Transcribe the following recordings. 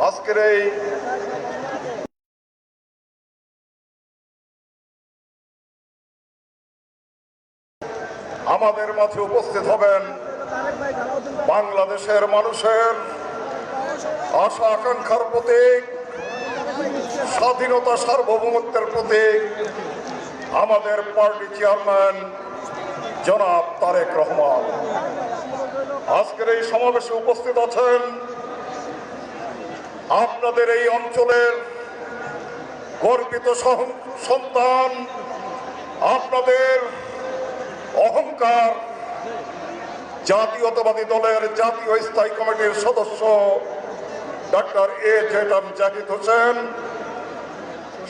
আজকের এই আমাদের মাঝে উপস্থিত হবেন বাংলাদেশের মানুষের আশা আকাঙ্ক্ষার প্রতীক, স্বাধীনতা সার্বভৌমত্বের প্রতীক আমাদের পার্টি চেয়ারম্যান জনাব তারেক রহমান। আজকের এই সমাবেশে উপস্থিত আছেন আপনাদের এই অঞ্চলের গর্বিত সন্তান, আপনাদের অহংকার, জাতীয়তাবাদী দলের জাতীয় স্থায়ী কমিটির সদস্য ডাক্তার A.J.M জাহিদ হোসেন।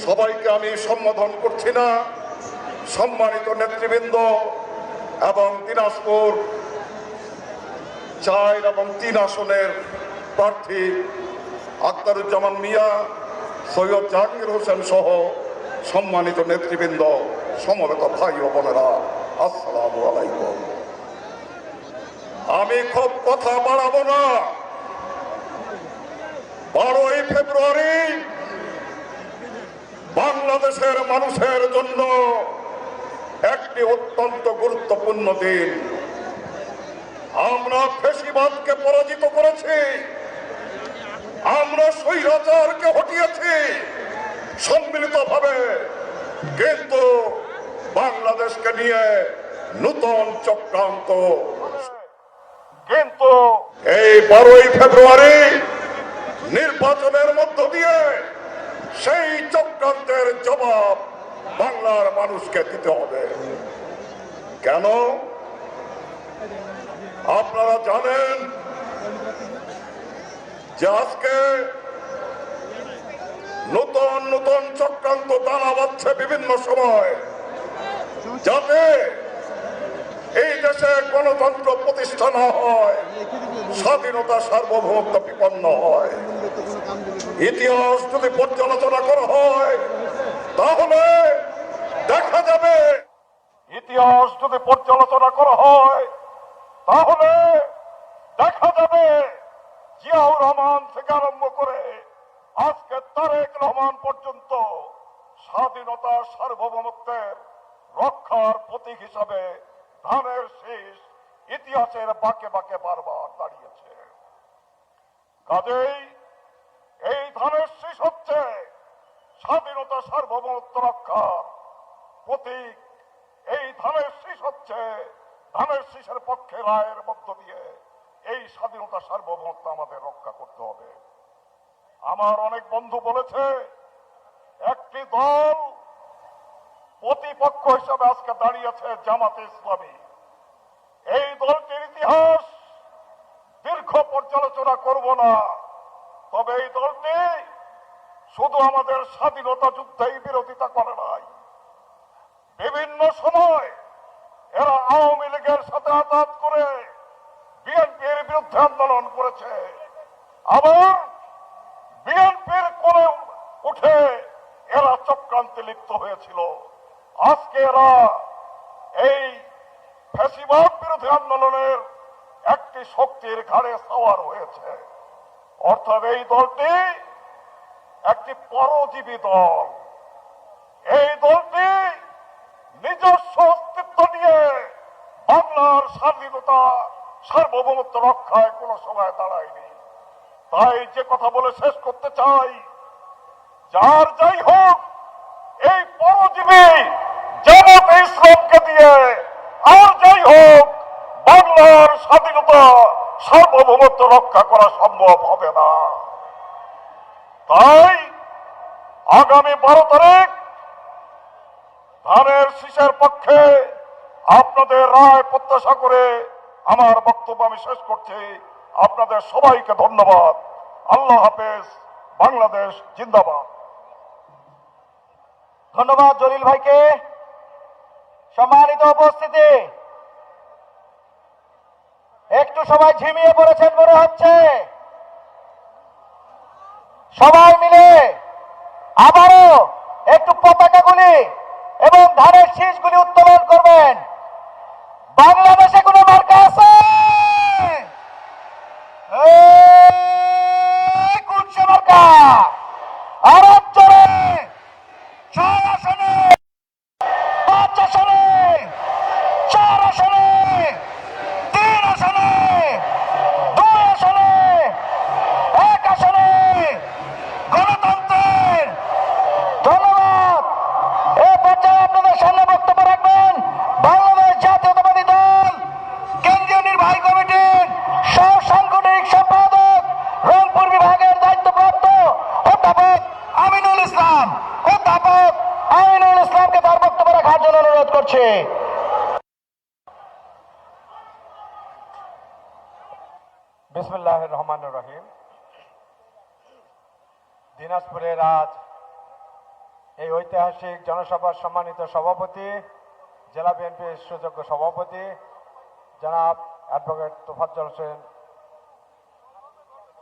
সবাইকে আমি সম্বোধন করছি না, সম্মানিত নেতৃবৃন্দ এবং দিনাজপুর 4 এবং 3 আসনের প্রার্থী আখতারুজ্জামান মিয়া, সৈয়দ জাহাঙ্গীর হোসেন সহ সম্মানিত নেতৃবৃন্দ, সমবেত ভাই ও বোনেরা, আসসালামু আলাইকুম। আমি খুব কথা বাড়াবো না। 12ই ফেব্রুয়ারি বাংলাদেশের মানুষের জন্য একটি অত্যন্ত গুরুত্বপূর্ণ দিন। আমরা ফ্যাসিবাদকে পরাজিত করেছি, আমরা স্বৈরাচারকে হটিয়েছি সম্মিলিতভাবে, কিন্তু বাংলাদেশকে নিয়ে নতুন চক্রান্ত। কিন্তু এই 12ই ফেব্রুয়ারি নির্বাচনের মধ্য দিয়ে সেই চক্রান্তের জবাব বাংলার মানুষকে দিতে হবে। কেন? আপনারা জানেন যে আজকে নতুন নতুন চক্রান্ত দানা বাঁধছে বিভিন্ন সময়, যাতে এই দেশে গণতন্ত্র প্রতিষ্ঠা না হয়, স্বাধীনতা সার্বভৌমত্ব বিপন্ন হয়। ইতিহাস যদি পর্যালোচনা করা হয় তাহলে দেখা যাবে, ইতিহাস যদি পর্যালোচনা করা হয় তাহলে দেখা যাবে জিয়াউর রহমান থেকে আরম্ভ করে আজকে তারেক রহমান পর্যন্ত স্বাধীনতা সার্বভৌমত্বের রক্ষার প্রতীক হিসাবে ধানের শীষ ইতিহাসের বাঁকে বাঁকে বারবার দাঁড়িয়েছে। কাজেই এই ধানের শীষ হচ্ছে স্বাধীনতা সার্বভৌমত্ব রক্ষার প্রতীক। এই ধানের শীষ হচ্ছে ধানের শীষের পক্ষে রায়ের মধ্য দিয়ে এই স্বাধীনতা সার্বভৌমত্ব আমাদের রক্ষা করতে হবে। আমার অনেক বন্ধু বলেছে একটি দল প্রতিপক্ষ হিসাবে আজকে দাঁড়িয়েছে জামাতে ইসলামী। এই দলটির ইতিহাস দীর্ঘ পর্যালোচনা করব না, তবে এই দলটি শুধু আমাদের স্বাধীনতা যুদ্ধেই বিরোধিতা করে নাই, বিভিন্ন সময় এরা আওয়ামী লীগের সাথে আঘাত করে বিএনপির বিরুদ্ধে আন্দোলন করেছে, আবার বিএনপির কোণে উঠে এরা চক্রান্তে লিপ্ত হয়েছিল। আজকে এরা এই ফ্যাসিবাদ বিরোধী আন্দোলনের একটি শক্তির ঘাড়ে সওয়ার হয়েছে। অর্থাৎ এই দলটি একটি পরজীবী দল। এই দলটি নিজস্ব অস্তিত্ব নিয়ে বাংলার স্বাধীনতা সার্বভৌমত্ব রক্ষায় কোনো সময় দাঁড়ায়নি। তাই যে কথা বলে শেষ করতে চাই, যার যাই হোক এই পরজীবী জামাতে ইসলামকে দিয়ে আর যাই হোক বাংলার স্বাধীনতা সার্বভৌমত্ব রক্ষা করা সম্ভব হবে না। তাই আগামী 12 তারিখ ধানের শীষের পক্ষে আপনাদের রায় প্রত্যাশা করে আমার বক্তব্য আমি শেষ করছি। আপনাদের সবাইকে ধন্যবাদ। আল্লাহ হাফেজ। বাংলাদেশ জিন্দাবাদ। ধন্যবাদ জলিল ভাইকে। সম্মানিত উপস্থিতি, একটু সবাই ঝিমিয়ে পড়েছেন মনে হচ্ছে। সবাই মিলে আবারও একটু পতাকাগুলি এবং ধানের শীষগুলি উত্তোলন করবেন। বাংলাদেশে কোনো মার্কা আছে? কোন সে মার্কা? করছি। বিসমিল্লাহির রহমানির রহিম। দিনাজপুরের আজ এই ঐতিহাসিক জনসভার সম্মানিত সভাপতি, জেলা বিএনপির সুযোগ্য সভাপতি জনাব অ্যাডভোকেট তোফাজ্জল হোসেন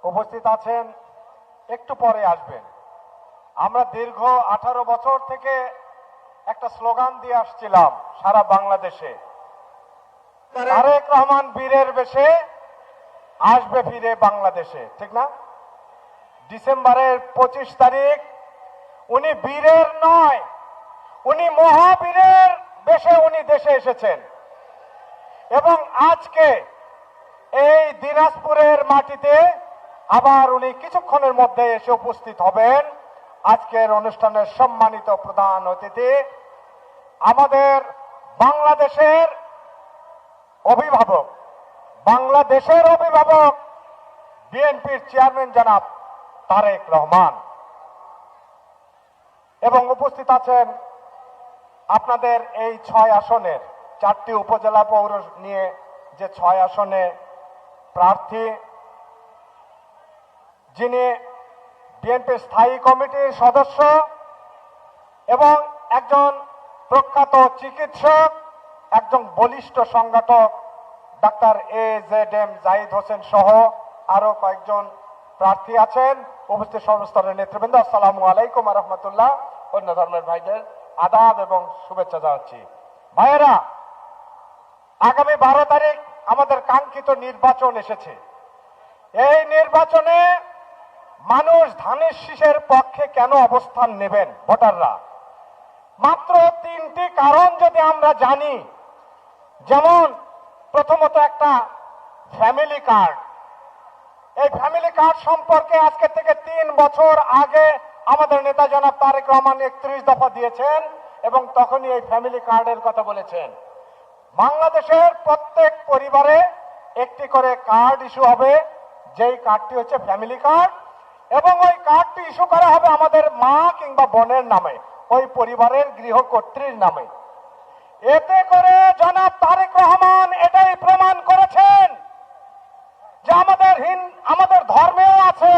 উপস্থিত আছেন, একটু পরে আসবেন। আমরা দীর্ঘ 18 বছর থেকে একটা স্লোগান দিয়ে আসছিলাম সারা বাংলাদেশে, তারেক রহমান বীরের বেশে আসবে ফিরে বাংলাদেশে, ঠিক না? ডিসেম্বরের 25 তারিখ উনি বীরের নয়, উনি মহাবীরের বেশে উনি দেশে এসেছেন এবং আজকে এই দিনাজপুরের মাটিতে আবার উনি কিছুক্ষণের মধ্যে এসে উপস্থিত হবেন। আজকের অনুষ্ঠানের সম্মানিত প্রধান অতিথি আমাদের বাংলাদেশের অভিভাবক, বিএনপির চেয়ারম্যান জনাব তারেক রহমান, এবং উপস্থিত আছেন আপনাদের এই 6 আসনের 4টি উপজেলা পৌর নিয়ে যে 6 আসনে প্রার্থী, যিনি বিএনপির স্থায়ী কমিটির সদস্য এবং একজন প্রখ্যাত চিকিৎসক, একজন বলিষ্ঠ সংগঠক ডাক্তার AZM জাহিদ হোসেন সহ আরো কয়েকজন প্রার্থী আছেন। উপস্থিত সর্বস্তরের নেতৃবৃন্দ, আসসালামু আলাইকুম ওয়া রাহমাতুল্লাহ। অন্য ধর্মের ভাইদের আদাব এবং শুভেচ্ছা জানাচ্ছি। ভাইয়েরা, আগামী 12 তারিখ আমাদের কাঙ্ক্ষিত নির্বাচন এসেছে। এই নির্বাচনে মানুষ ধানের শীষের পক্ষে কেন অবস্থান নেবেন ভোটাররা? মাত্র 3টি কারণ যদি আমরা জানি, যেমন প্রথমত একটা ফ্যামিলি কার্ড। এই ফ্যামিলি কার্ড সম্পর্কে আজকে থেকে 3 বছর আগে আমাদের নেতা জনাব তারেক রহমান 31 দফা দিয়েছেন এবং তখনই এই ফ্যামিলি কার্ডের কথা বলেছেন। বাংলাদেশের প্রত্যেক পরিবারে একটি করে কার্ড ইস্যু হবে, যেই কার্ডটি হচ্ছে ফ্যামিলি কার্ড, এবং ওই কার্ডটি ইস্যু করা হবে আমাদের মা কিংবা বোনের নামে, ওই পরিবারের গৃহকর্ত্রীর নামে। এতে করে জনাব তারেক রহমান এটাই প্রমাণ করেছেন যে আমাদের ধর্মেও আছে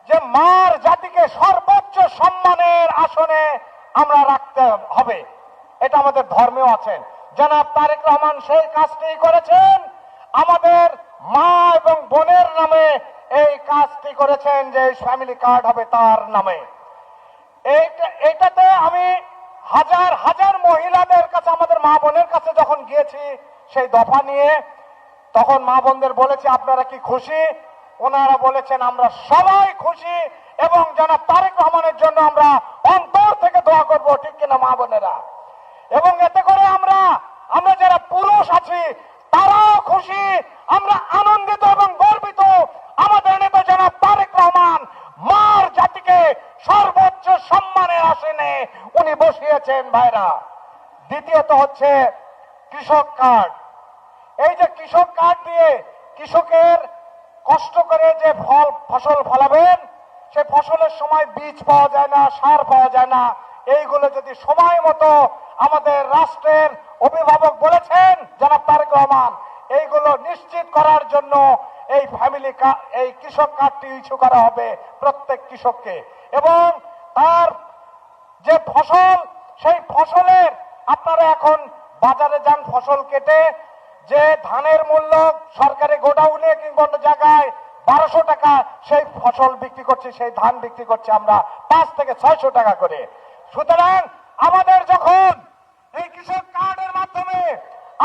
যে মার জাতিকে সর্বোচ্চ সম্মানের আসনে আমরা রাখতে হবে, এটা আমাদের ধর্মেও আছেন। জনাব তারেক রহমান সেই কাজটি করেছেন, আমাদের মা এবং বোনের নামে এই কাজটি করেছেন যে ফ্যামিলি কার্ড হবে তার নামে। এইটাতে আমি হাজার হাজার মহিলাদের কাছে, আমাদের মা বোনের কাছে যখন গিয়েছি সেই দফা নিয়ে, তখন মা বোনদের বলেছি আপনারা কি খুশি? ওনারা বলেছেন আমরা সবাই খুশি এবং জনাব তারেক রহমানের জন্য আমরা অন্তর থেকে দোয়া করব, ঠিক কিনা মা বোনেরা? এবং এতে করে আমরা যারা পুরুষ আছি তারাও খুশি, আমরা আনন্দিত এবং গর্বিত। আমাদের নেতা জনাব তারেক রহমান মার জাতিকে সর্বোচ্চ সম্মানের আসনে উনি বসিয়েছেন ভাইরা। দ্বিতীয়ত হচ্ছে কৃষক কার্ড। এই যে কৃষক কার্ড দিয়ে কৃষকের কষ্ট করে যে ফসল ফলাবেন, সে ফসলের সময় বীজ পাওয়া যায় না, সার পাওয়া যায় না, এইগুলো যদি সময় মতো আমাদের রাষ্ট্রের অভিভাবক বলেছেন জনাব তারেক রহমান, এইগুলো নিশ্চিত করার জন্য এই কৃষক কার্ডটি ইস্যু করা হবে প্রত্যেক কৃষককে। এবং তার যে ফসল, সেই ফসলের আপনারা এখন বাজারে যান, ফসল কেটে যে ধানের মূল্য সরকারি গোডাউনে কিংবা অন্য জায়গায় 1200 টাকা সেই ফসল বিক্রি করছে, সেই ধান বিক্রি করছে আমরা 5 থেকে 600 টাকা করে। সুতরাং আমাদের যখন এই কৃষক কার্ডের মাধ্যমে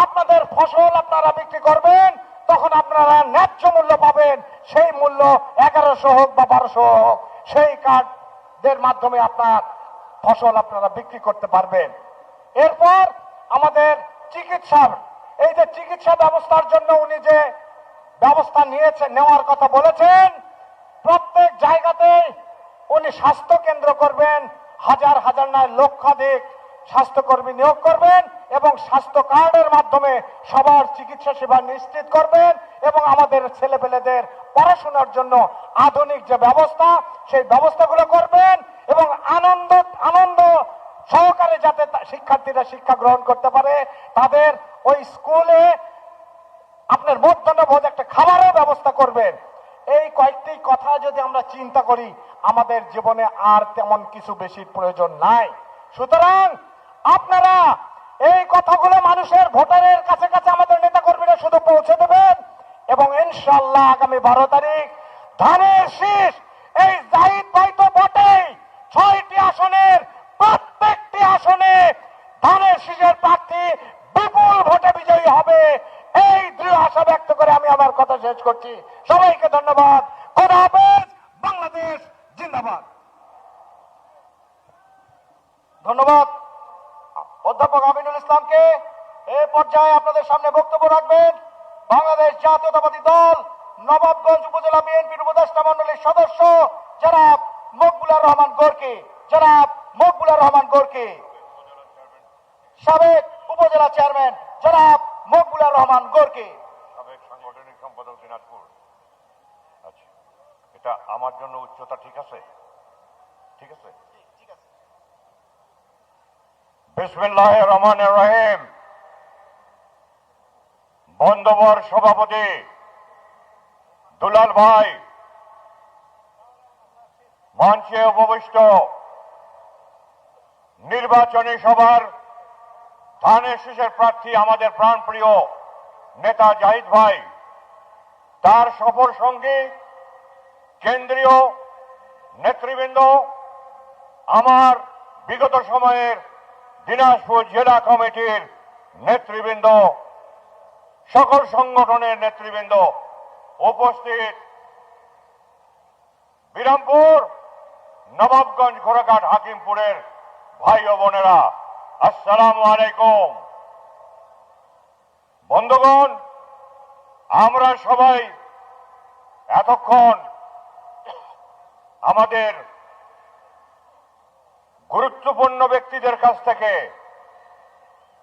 আপনাদের ফসল আপনারা বিক্রি করবেন, তখন আপনারা ন্যায্য মূল্য পাবেন। সেই মূল্য 1100 হোক বা 1200 হোক, সেই কার্ডের মাধ্যমে আপনার ফসল আপনারা বিক্রি করতে পারবেন। এরপর আমাদের এই যে চিকিৎসা ব্যবস্থার জন্য উনি যে ব্যবস্থা নেওয়ার কথা বলেছেন, প্রত্যেক জায়গাতে উনি স্বাস্থ্য কেন্দ্র করবেন, হাজার হাজার নয় লক্ষাধিক স্বাস্থ্যকর্মী নিয়োগ করবেন এবং স্বাস্থ্য কার্ডের মাধ্যমে সবার চিকিৎসা সেবা নিশ্চিত করবেন এবং আমাদের ছেলেপেলেদের পড়াশোনার জন্য আধুনিক যে ব্যবস্থা, সেই ব্যবস্থাগুলো করবেন এবং আনন্দ সহকারে যাতে শিক্ষার্থীরা শিক্ষা গ্রহণ করতে পারে, তাদের ওই স্কুলে আপনার মধ্যাহ্ন ভোজ একটা খাবারের ব্যবস্থা করবেন। এই কয়েকটি কথা যদি আমরা চিন্তা করি, আমাদের জীবনে আর তেমন কিছু বেশি প্রয়োজন নাই। সুতরাং আপনারা এই কথাগুলো মানুষের ভোটারের কাছে কাছে আমাদের নেতা কর্মীরা শুধু পৌঁছে দেবেন এবং ইনশাআল্লাহ আগামী 12 তারিখ ধানের শীষ এই জাহিদ ভাই তো বটেই, 6টি আসনের প্রত্যেকটি আসনে ধানের শীষের প্রার্থী বিপুল ভোটে বিজয়ী হবে, এই দৃঢ় আশা ব্যক্ত করে আমি আমার কথা শেষ করছি। সবাইকে ধন্যবাদ। খোদা হাফেজ। বাংলাদেশ জিন্দাবাদ। ধন্যবাদ অধ্যাপক আমিনুল ইসলামকে। এই পর্যায়ে আপনাদের সামনে বক্তব্য রাখবেন বাংলাদেশ জাতীয়তাবাদী দল নবাবগঞ্জ উপজেলা বিএনপির উপদেষ্টা মণ্ডলীর সদস্য জনাব মকবুলার রহমান গোর্কি। জনাব মকবুলার রহমান গোর্কি, সাবেক উপজেলা চেয়ারম্যান জনাব মকবুলার রহমান গোর্কি, সাবেক সাংগঠনিক সম্পাদক দিনাজপুর। আচ্ছা, এটা আমার জন্য উচ্চতা ঠিক আছে? ঠিক আছে। বিসমিল্লাহির রহমানির রহিম। বন্ধুবর সভাপতি দুলাল ভাই, মঞ্চে উপবিষ্ট নির্বাচনী সভার ধানের শীষের প্রার্থী আমাদের প্রাণপ্রিয় নেতা জাহিদ ভাই, তার সফর সঙ্গী কেন্দ্রীয় নেতৃবৃন্দ, আমার বিগত সময়ের দিনাজপুর জেলা কমিটির নেতৃবৃন্দ, সকল সংগঠনের নেতৃবৃন্দ, উপস্থিত বিরামপুর, নবাবগঞ্জ, ঘোড়াঘাট, হাকিমপুরের ভাই ও বোনেরা, আসসালামু আলাইকুম। বন্ধুগণ, আমরা সবাই এতক্ষণ আমাদের গুরুত্বপূর্ণ ব্যক্তিদের কাছ থেকে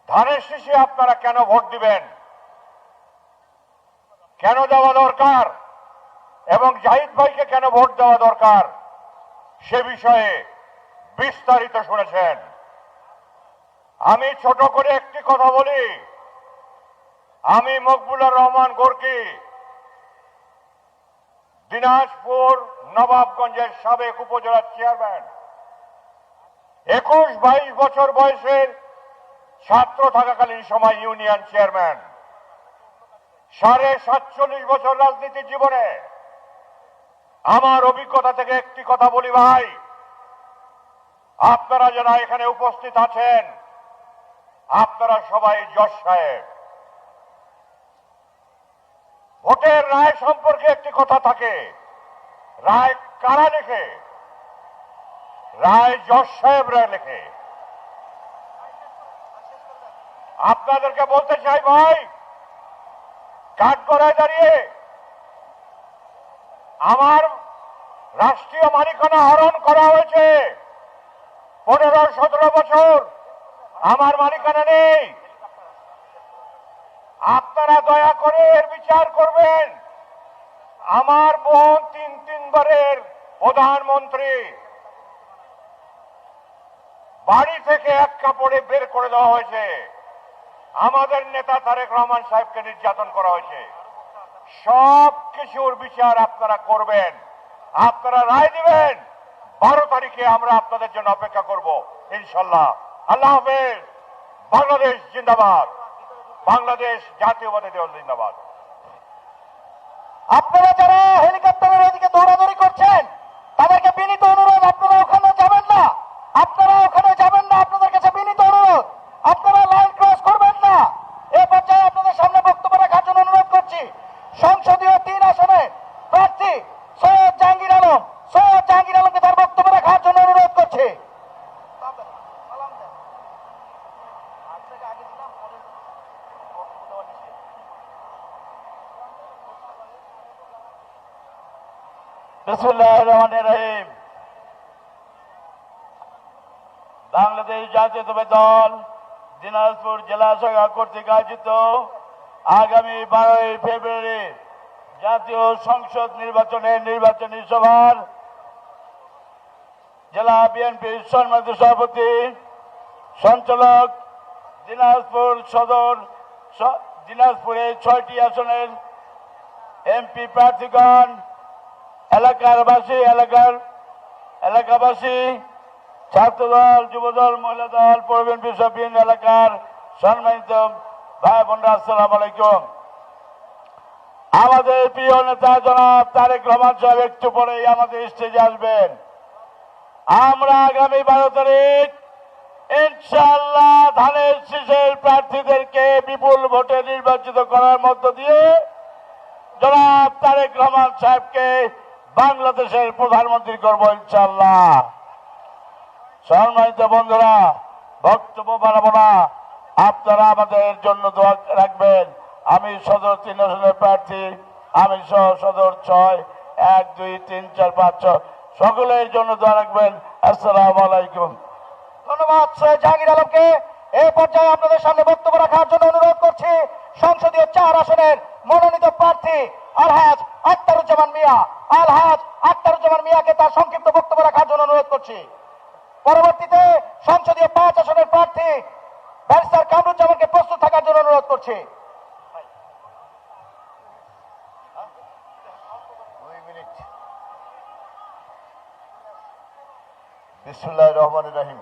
ধানের শীষে আপনারা কেন ভোট দিবেন, কেন দেওয়া দরকার এবং জাহিদ ভাইকে কেন ভোট দেওয়া দরকার সে বিষয়ে বিস্তারিত শুনেছেন। আমি ছোট করে একটি কথা বলি। আমি মকবুলার রহমান গোর্কি, দিনাজপুর নবাবগঞ্জের সাবেক উপজেলা চেয়ারম্যান। 21-22 বছর বয়সের ছাত্র থাকাকালীন সময় ইউনিয়ন চেয়ারম্যান। 47.5 বছর রাজনীতি জীবনে আমার অভিজ্ঞতা থেকে একটি কথা বলি ভাই, আপনারা যারা এখানে উপস্থিত আছেন, আপনারা সবাই জজ সাহেব। ভোটের রায় সম্পর্কে একটি কথা থাকে, রায় কারা লেখে? রায় জজ সাহেবরা লেখে। আপনাদেরকে বলতে চাই ভাই, কাঠগড়ায় দাঁড়িয়ে আমার রাষ্ট্রীয় মালিকানা হরণ করা হয়েছে। 15-17 বছর আমার মালিকানা নেই। আপনারা দয়া করে এর বিচার করবেন। আমার বোন 3 বারের প্রধানমন্ত্রী, বাড়ি থেকে এক কাপড়ে বের করে দেওয়া হয়েছে। আমাদের নেতা তারেক রহমান সাহেবকে নির্যাতন করা হয়েছে। সব কিছুর বিচার আপনারা করবেন, আপনারা রায় দিবেন। 12 তারিখে আমরা আপনাদের জন্য অপেক্ষা করব ইনশাল্লাহ। আল্লাহ হাফেজ। বাংলাদেশ জিন্দাবাদ। বাংলাদেশ জাতীয়বাদী দল জিন্দাবাদ। আপনারা যারা হেলিকপ্টারের ওইদিকে দৌড়াদৌড়ি করছেন, তাদেরকে বিনীত অনুরোধ, আপনারা ওখানে যাবেন না, আপনারা ওখানে যাবেন না। আপনাদের কাছে বিনীত অনুরোধ, আপনারা লাইন ক্রস করবেন না। এই পর্যায়ে আপনাদের সামনে বক্তব্য রাখার জন্য অনুরোধ করছি সংসদীয় 3 আসনে প্রার্থী সৈয়দ জাহাঙ্গীর আলম। সৈয়দ জাহাঙ্গীর আলমকে তার বক্তব্য রাখার জন্য অনুরোধ করছি। বিসমিল্লাহির রহমানির রহিম। বাংলাদেশ জাতীয়তাবাদী দল দিনাজপুর জেলা শাখা কর্তৃক আয়োজিত আগামী 12 ফেব্রুয়ারি জাতীয় সংসদ নির্বাচনের নির্বাচনী সভার জেলা বিএনপির সম্মানিত সভাপতি সঞ্চালক দিনাজপুর সদর দিনাজপুরে 6টি আসনের এমপি প্রার্থীগণ, এলাকাবাসী, ছাত্রদল, যুবদল, মহিলা দল, প্রবীণ বিষয় বিভিন্ন এলাকার সম্মানিত ভাই বোনরা, আসসালামু আলাইকুম। আমাদের প্রিয় নেতা জনাব তারেক রহমান সাহেব একটু পরেই আমাদের স্টেজে আসবেন। আমরা আগামী 12 তারিখ ইনশাআল্লাহ ধানের শীষের প্রার্থীদেরকে বিপুল ভোটে নির্বাচিত করার মধ্য দিয়ে জনাব তারেক রহমান সাহেবকে বাংলাদেশের প্রধানমন্ত্রী করব ইনশাআল্লাহ। সম্মানিত বন্ধুরা, বক্তব্য বাড়াবো না, আপনারা আমাদের জন্য দোয়া রাখবেন। আমি সদর 3 আসনের প্রার্থী, আমি সহ সদর 6, 1, 2, 3, 4, 5, 6 সকলের জন্য দোয়া রাখবেন। আসসালামু আলাইকুম। ধন্যবাদ সৈয়দ জাহাঙ্গীর আলমকে। এই পর্যায়ে আপনাদের সামনে বক্তব্য রাখার জন্য অনুরোধ করছি সংসদীয় 4 আসনের মনোনীত প্রার্থী আলহাজ আখতারুজ্জামান মিয়াকে তার সংক্ষিপ্ত বক্তব্য রাখার জন্য অনুরোধ করছি। পরবর্তীতে সংসদীয় 5 আসনের প্রার্থী ব্যারিস্টার কামরুজ্জামানকে প্রস্তুত থাকার জন্য অনুরোধ করছি। বিসমিল্লাহির রহমানির রহিম।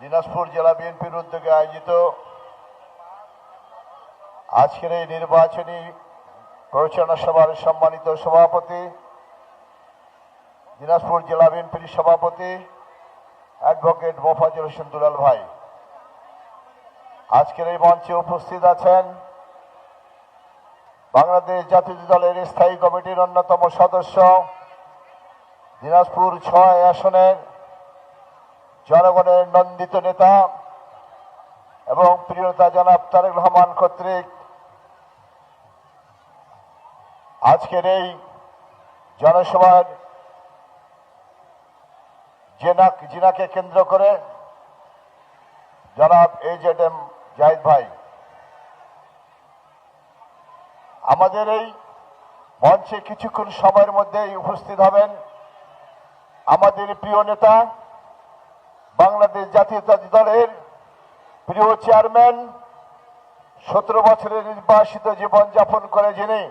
দিনাজপুর জেলা বিএনপির উদ্যোগে আয়োজিত আজকের এই নির্বাচনী প্রচারণা সভার সম্মানিত সভাপতি, দিনাজপুর জেলা বিএনপির সভাপতি অ্যাডভোকেট মোফাজ্জল হোসেন দুলাল ভাই, আজকের এই মঞ্চে উপস্থিত আছেন বাংলাদেশ জাতীয় দলের স্থায়ী কমিটির অন্যতম সদস্য, দিনাজপুর 6 আসনের জনগণের নন্দিত নেতা এবং প্রিয় নেতা জনাব তারেক রহমান কর্তৃক আজকের এই জনসভার জিনাকে কেন্দ্র করে জনাব AZM জাহিদ ভাই, আমাদের এই মঞ্চে কিছুক্ষণ সময়ের মধ্যেই উপস্থিত হবেন আমাদের প্রিয় নেতা, বাংলাদেশ জাতীয়তাবাদী দলের প্রিয় চেয়ারম্যান, 17 বছরের নির্বাসিত জীবন যাপন করে যিনি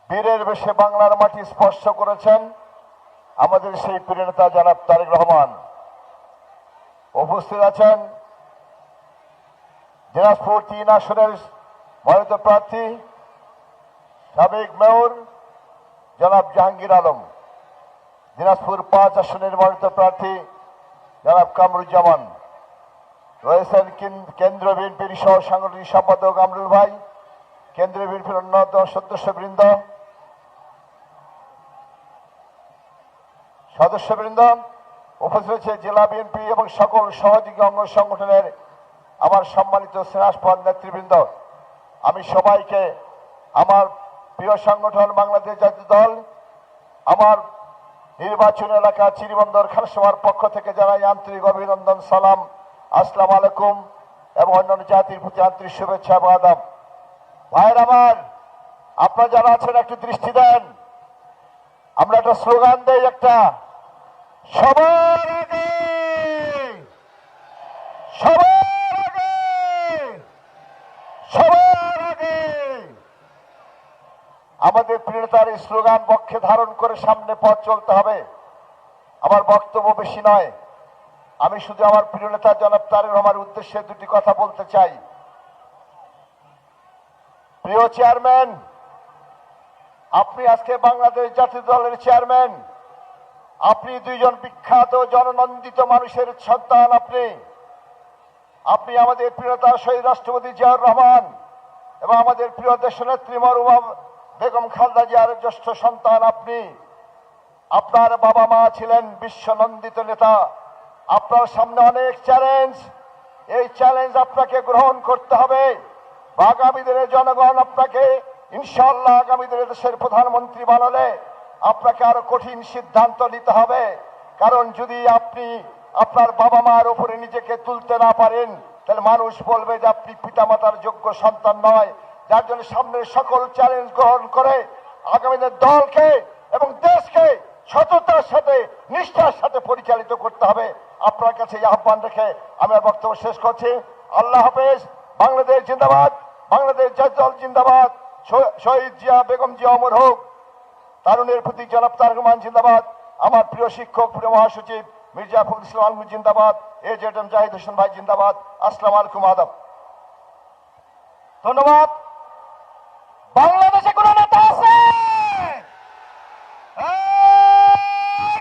বীরের বেশে বাংলার মাটি স্পর্শ করেছেন, আমাদের সেই প্রিয় নেতা জনাব তারেক রহমান। উপস্থিত আছেন দিনাজপুর 3 আসনের মনোনীত প্রার্থী সাবেক মেয়র জনাব জাহাঙ্গীর আলম, দিনাজপুর 5 আসনের মনোনীত প্রার্থী জনাব কামরুজ্জামান, রয়েছেন কেন্দ্রীয় বিএনপির সহ সাংগঠনিক সম্পাদক আমরুল ভাই, কেন্দ্রীয় বিএনপির অন্যতম সদস্যবৃন্দ, উপস্থিত রয়েছে জেলা বিএনপি এবং সকল সহযোগী অঙ্গ সংগঠনের আমার সম্মানিত স্নেহাস্পদ নেতৃবৃন্দ। আমি সবাইকে আমার প্রিয় সংগঠন বাংলাদেশ জাতীয় দল, আমার নির্বাচনী এলাকা চিরিবন্দর খানসভার পক্ষ থেকে জানাই আন্তরিক অভিনন্দন, সালাম, আসসালামু আলাইকুম এবং অন্যান্য জাতির প্রতি আন্তরিক শুভেচ্ছা এবং আদাব। ভাইয়ের আমার, আপনারা যারা আছেন একটু দৃষ্টি দেন, আমরা একটা স্লোগান দেই, একটা সবার আগে, সবার আগে, সবার আগে। আমাদের প্রিয়তার এই স্লোগান বক্ষে ধারণ করে সামনে পথ চলতে হবে। আমার বক্তব্য বেশি নয়, আমি শুধু আমার প্রিয় নেতা জনাব তারেক রহমানের উদ্দেশ্যে 2টি কথা বলতে চাই। প্রিয় চেয়ারম্যান, আপনি আজকে বাংলাদেশ জাতীয় দলের চেয়ারম্যান, আপনি 2 জন বিখ্যাত জননন্দিত মানুষের সন্তান। আপনি আমাদের প্রিয়তা শহীদ রাষ্ট্রপতি জিয়াউর রহমান এবং আমাদের প্রিয় দেশনেত্রী মরহুমা বেগম খালেদা জিয়ার জ্যেষ্ঠ সন্তান। আপনার বাবা মা ছিলেন বিশ্বনন্দিত নেতা। আপনার সামনে অনেক চ্যালেঞ্জ, এই চ্যালেঞ্জ আপনাকে গ্রহণ করতে হবে। আগামী দিনে জনগণ আপনাকে ইনশাআল্লাহ আগামী দিনে দেশের প্রধানমন্ত্রী বানালে আপনাকে আরো কঠিন সিদ্ধান্ত নিতে হবে। কারণ যদি আপনি আপনার বাবা মার উপরে নিজেকে তুলতে না পারেন, তাহলে মানুষ বলবে যে আপনি পিতামাতার যোগ্য সন্তান নয়। যার জন্য সামনের সকল চ্যালেঞ্জ গ্রহণ করে আগামী দিনে দলকে এবং দেশকে সততার সাথে নিষ্ঠার সাথে পরিচালিত করতে হবে। আপনার কাছে এই আহ্বান রেখে আমি আমার বক্তব্য শেষ করছি। আল্লাহ হাফেজ। বাংলাদেশ জিন্দাবাদ, বাংলাদেশ জাতীয় দল জিন্দাবাদ, শহীদ জিয়া বেগম জিয়া অমর হোক, তারুণের প্রতীক জনাব তারেক রহমান জিন্দাবাদ, আমার প্রিয় শিক্ষক প্রিয় মহাসচিব মির্জা ফখরুল ইসলাম আলমগীর জিন্দাবাদ, এজেডএম জাহিদ হোসেন ভাই জিন্দাবাদ। আসসালামু আলাইকুম, আদাব। ধন্যবাদ। বাংলাদেশে কোন নেতা আছে?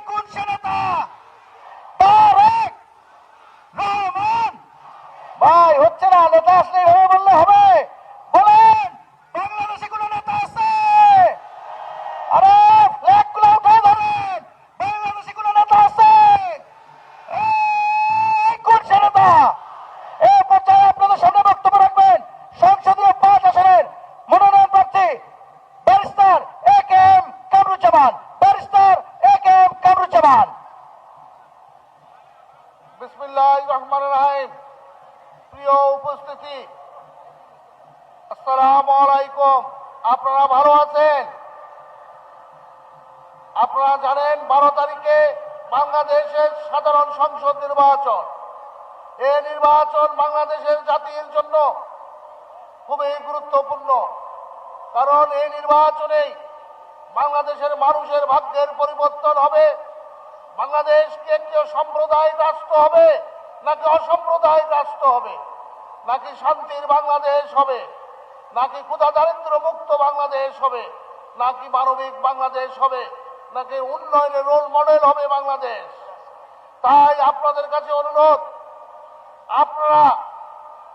কোন সে নেতা? তারেক রহমান। ভাই হচ্ছে না, নেতা আসলে এভাবে বললে হবে? বলেন, বাংলাদেশে কোন নেতা আছে? আরে ফ্ল্যাগ গুলো উঠায় ধরেন। বাংলাদেশে কোন নেতা আছে? কোন সে নেতা? এই পর্যায়ে আপনাদের সামনে বক্তব্য রাখবেন সংসদীয় 5 আসনের মনোনয়ন প্রার্থী barrister A K M Kamruzzaman. Barrister A K M Kamruzzaman. বিসমিল্লাহির রহমানির রহিম। প্রিয় উপস্থিতি, আসসালামু আলাইকুম। আপনারা ভালো আছেন? আপনারা জানেন 12 তারিখে বাংলাদেশের সাধারণ সংসদ নির্বাচন। এই নির্বাচন বাংলাদেশের জাতির জন্য খুবই গুরুত্বপূর্ণ, কারণ এই নির্বাচনেই বাংলাদেশের মানুষের ভাগ্যের পরিবর্তন হবে। বাংলাদেশ কি একটি সাম্প্রদায়িক রাষ্ট্র হবে, নাকি অসাম্প্রদায়িক রাষ্ট্র হবে, নাকি শান্তির বাংলাদেশ হবে, নাকি ক্ষুধা দারিদ্র মুক্ত বাংলাদেশ হবে, নাকি মানবিক বাংলাদেশ হবে, নাকি উন্নয়নের রোল মডেল হবে বাংলাদেশ। তাই আপনাদের কাছে অনুরোধ, আপনারা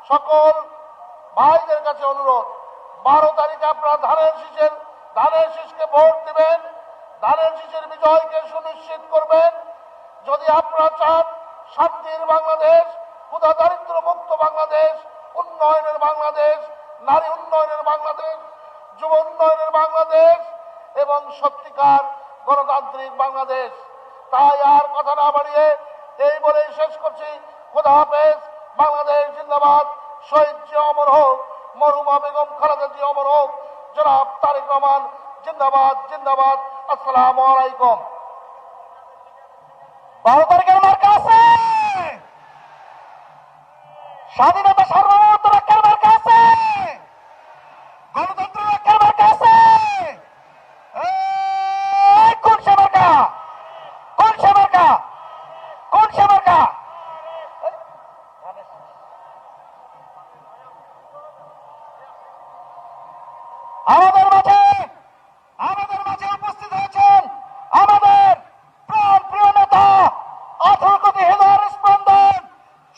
সকল ভাইদের কাছে অনুরোধ, 12 তারিখে আপনারা ধানের শীষকে ভোট দিবেন, ধানের শীষের বিজয়কে সুনিশ্চিত করবেন। যদি আপনারা চান শান্তির বাংলাদেশ, ক্ষুধা দারিদ্র মুক্ত বাংলাদেশ, উন্নয়নের বাংলাদেশ, নারী উন্নয়নের বাংলাদেশ, যুব উন্নয়নের বাংলাদেশ এবং সত্যিকার গণতান্ত্রিক বাংলাদেশ, তাই আর কথা না বাড়িয়ে এই বলেই শেষ করছি। খোদা হাফেজ। বাংলাদেশ জিন্দাবাদ। শহীদ জিয়া অমর হোক, মরহুমা বেগম খালেদা জিয়া অমর হোক, জনাব তারেক রহমান জিন্দাবাদ জিন্দাবাদ। আসসালামু আলাইকুম। 12 তারিখের মার্কা আছে, স্বাধীনতা সার্বভৌমত্ব রক্ষার মার্কা আছে, গণতন্ত্র রক্ষার মার্কা আছে। কোন সে মার্কা? কোন সে মার্কা? কোন সে মার্কা? আমাদের মাঝে উপস্থিত হয়েছেন আমাদের প্রাণ প্রিয় নেতা, আধুনিকতি হৃদয়ের স্পন্দন,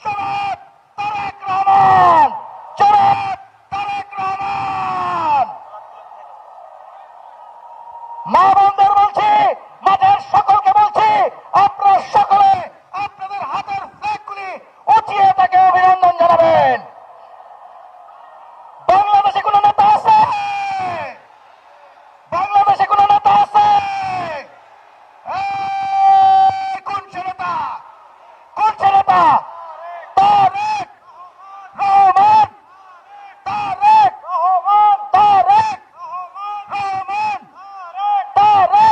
জনাব তারেক রহমান। জনাব তারেক রহমান। মা বোনদের বলছি, মাঝের সকলকে বলছি, আপনারা সকলে আপনাদের হাতের ফ্ল্যাগগুলি উঁচিয়ে তাকে অভিনন্দন জানাবেন। বাংলাদেশে কোন নেতা আছে? বাংলাদেশে কোন নেতা আছে? কোন সে নেতা? কোন সে নেতা? তারেক রহমান। তারেক রহমান। তারেক রহমান। তারেক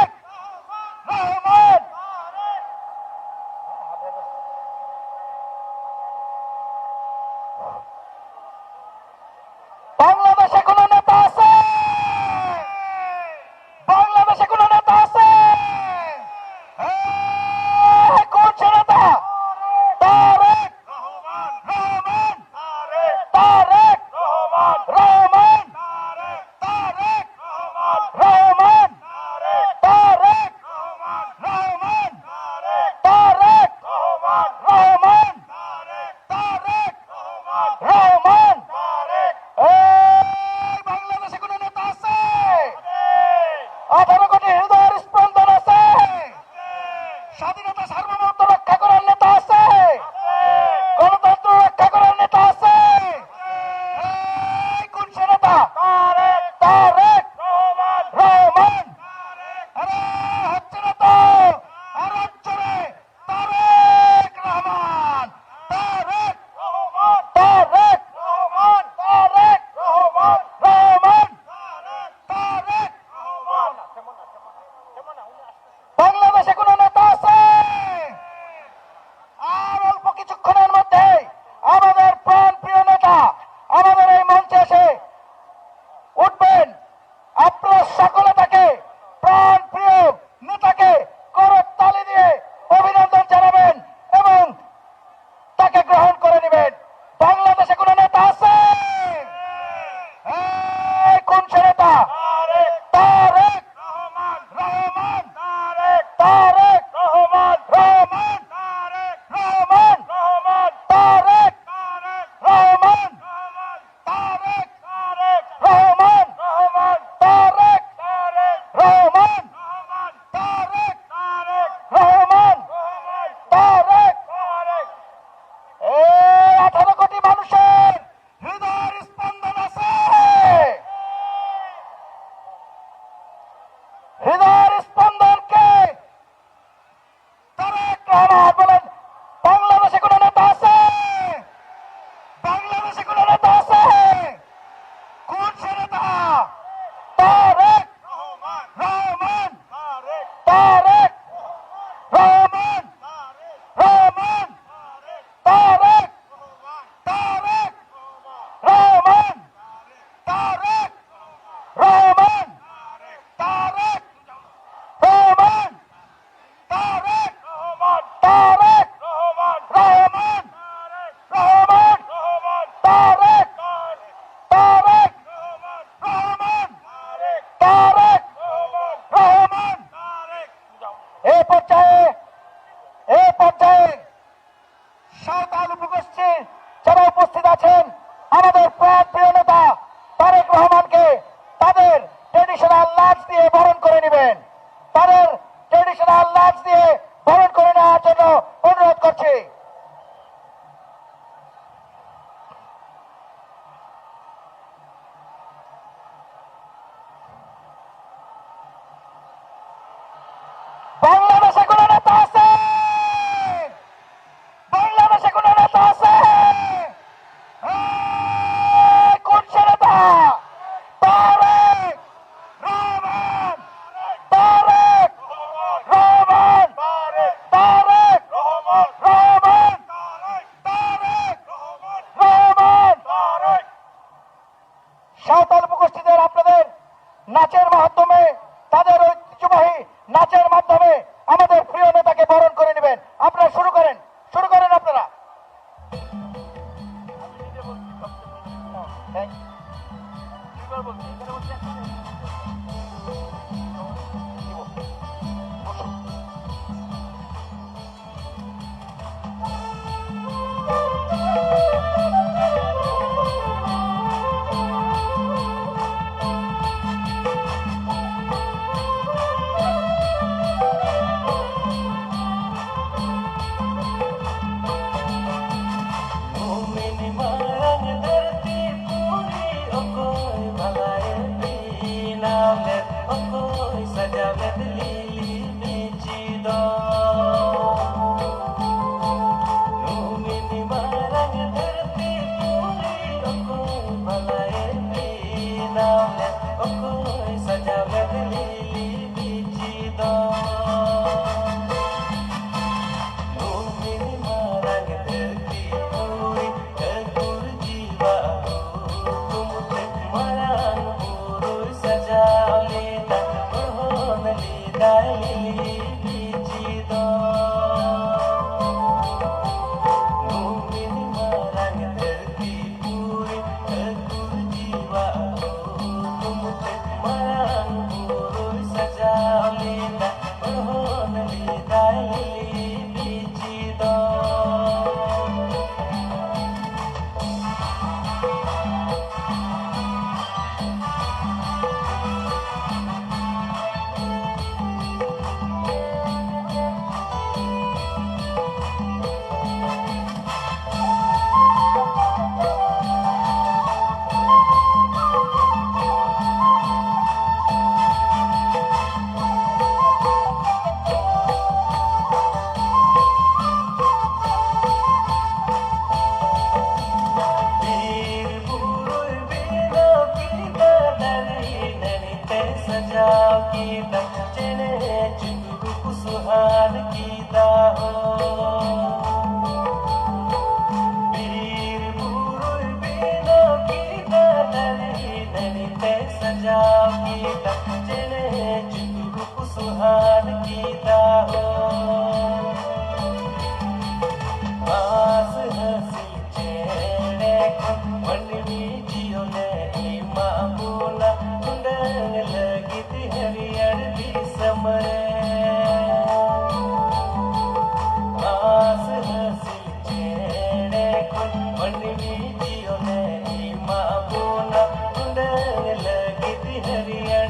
Hariya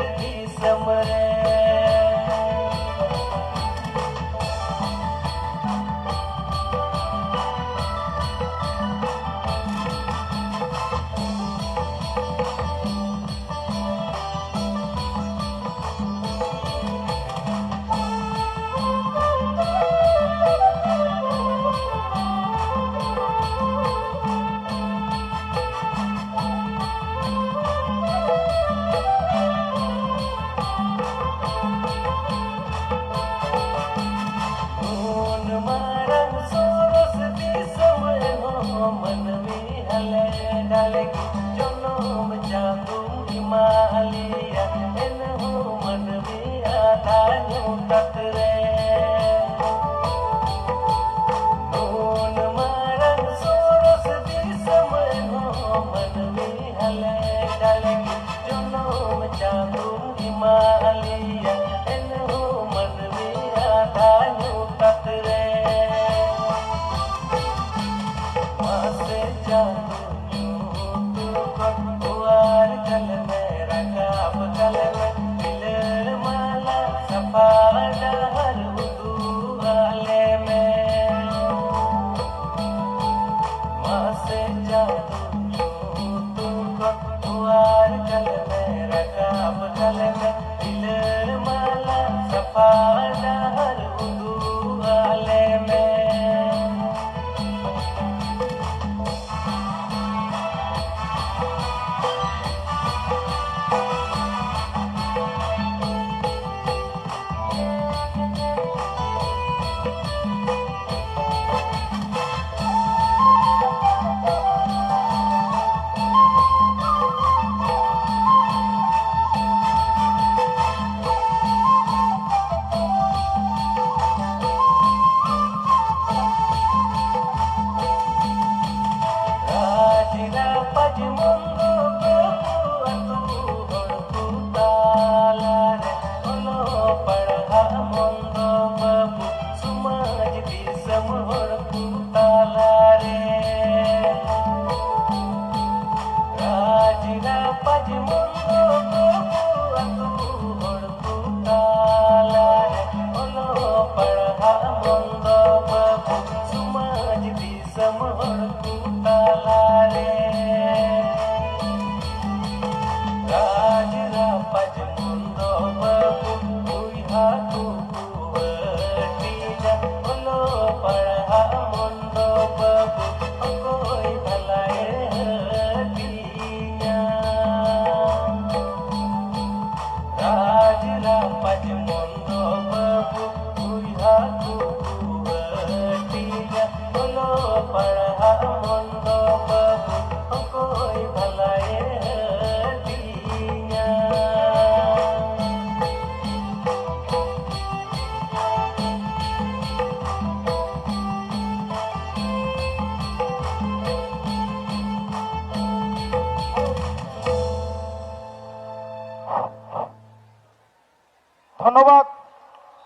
ধন্যবাদ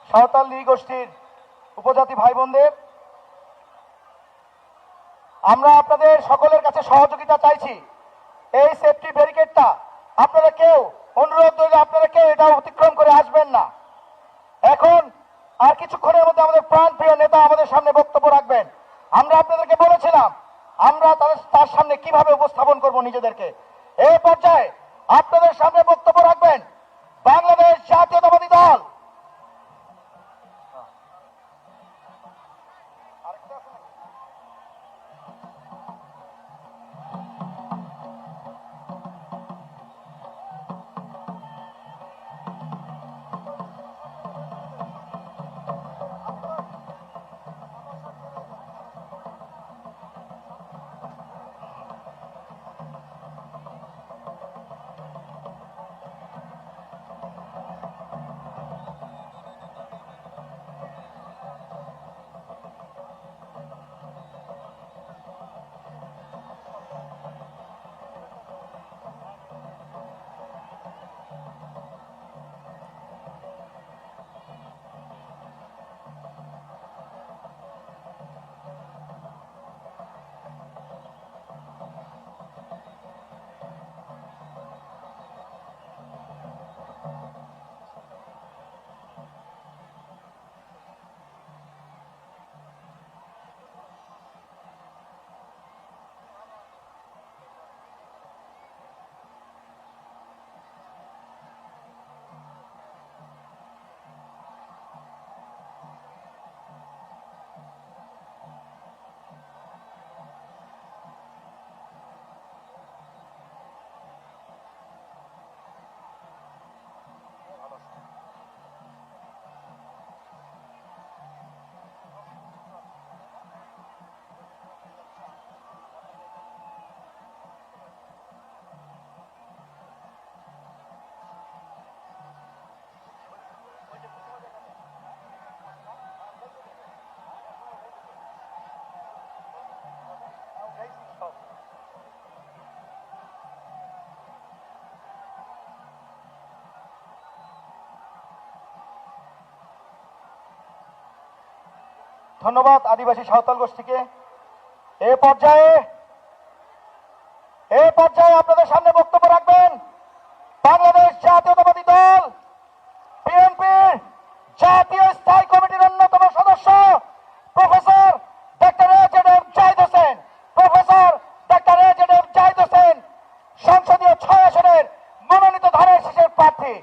সাঁওতাল নৃগোষ্ঠীর উপজাতি ভাই বোনদের। আমরা আপনাদের সকলের কাছে সহযোগিতা চাইছি। এই সেফটি ব্যারিকেডটা আপনারা কেউ, অনুরোধ রইল আপনারা কেউ এটা অতিক্রম করে আসবেন না। এখন আর কিছুক্ষণের মধ্যে আমাদের প্রাণপ্রিয় নেতা আমাদের সামনে বক্তব্য রাখবেন। আমরা আপনাদেরকে বলেছিলাম আমরা তার সামনে কিভাবে উপস্থাপন করব নিজেদেরকে। এই পর্যায়ে আপনাদের সামনে বক্তব্য রাখবেন বাংলাদেশ জাতীয়তাবাদী দল। ধন্যবাদ আদিবাসী সাঁওতাল গোষ্ঠীকে। এ পর্যায়ে আপনাদের সামনে বক্তব্য রাখবেন বাংলাদেশ জাতীয়তাবাদী দল বিএনপির জাতীয় স্থায়ী কমিটির অন্যতম সদস্য professor doctor AZ Zahid Hossain. Professor doctor AZ Zahid Hossain সংসদীয় 6 আসনের মনোনীত ধানের শীষের প্রার্থী।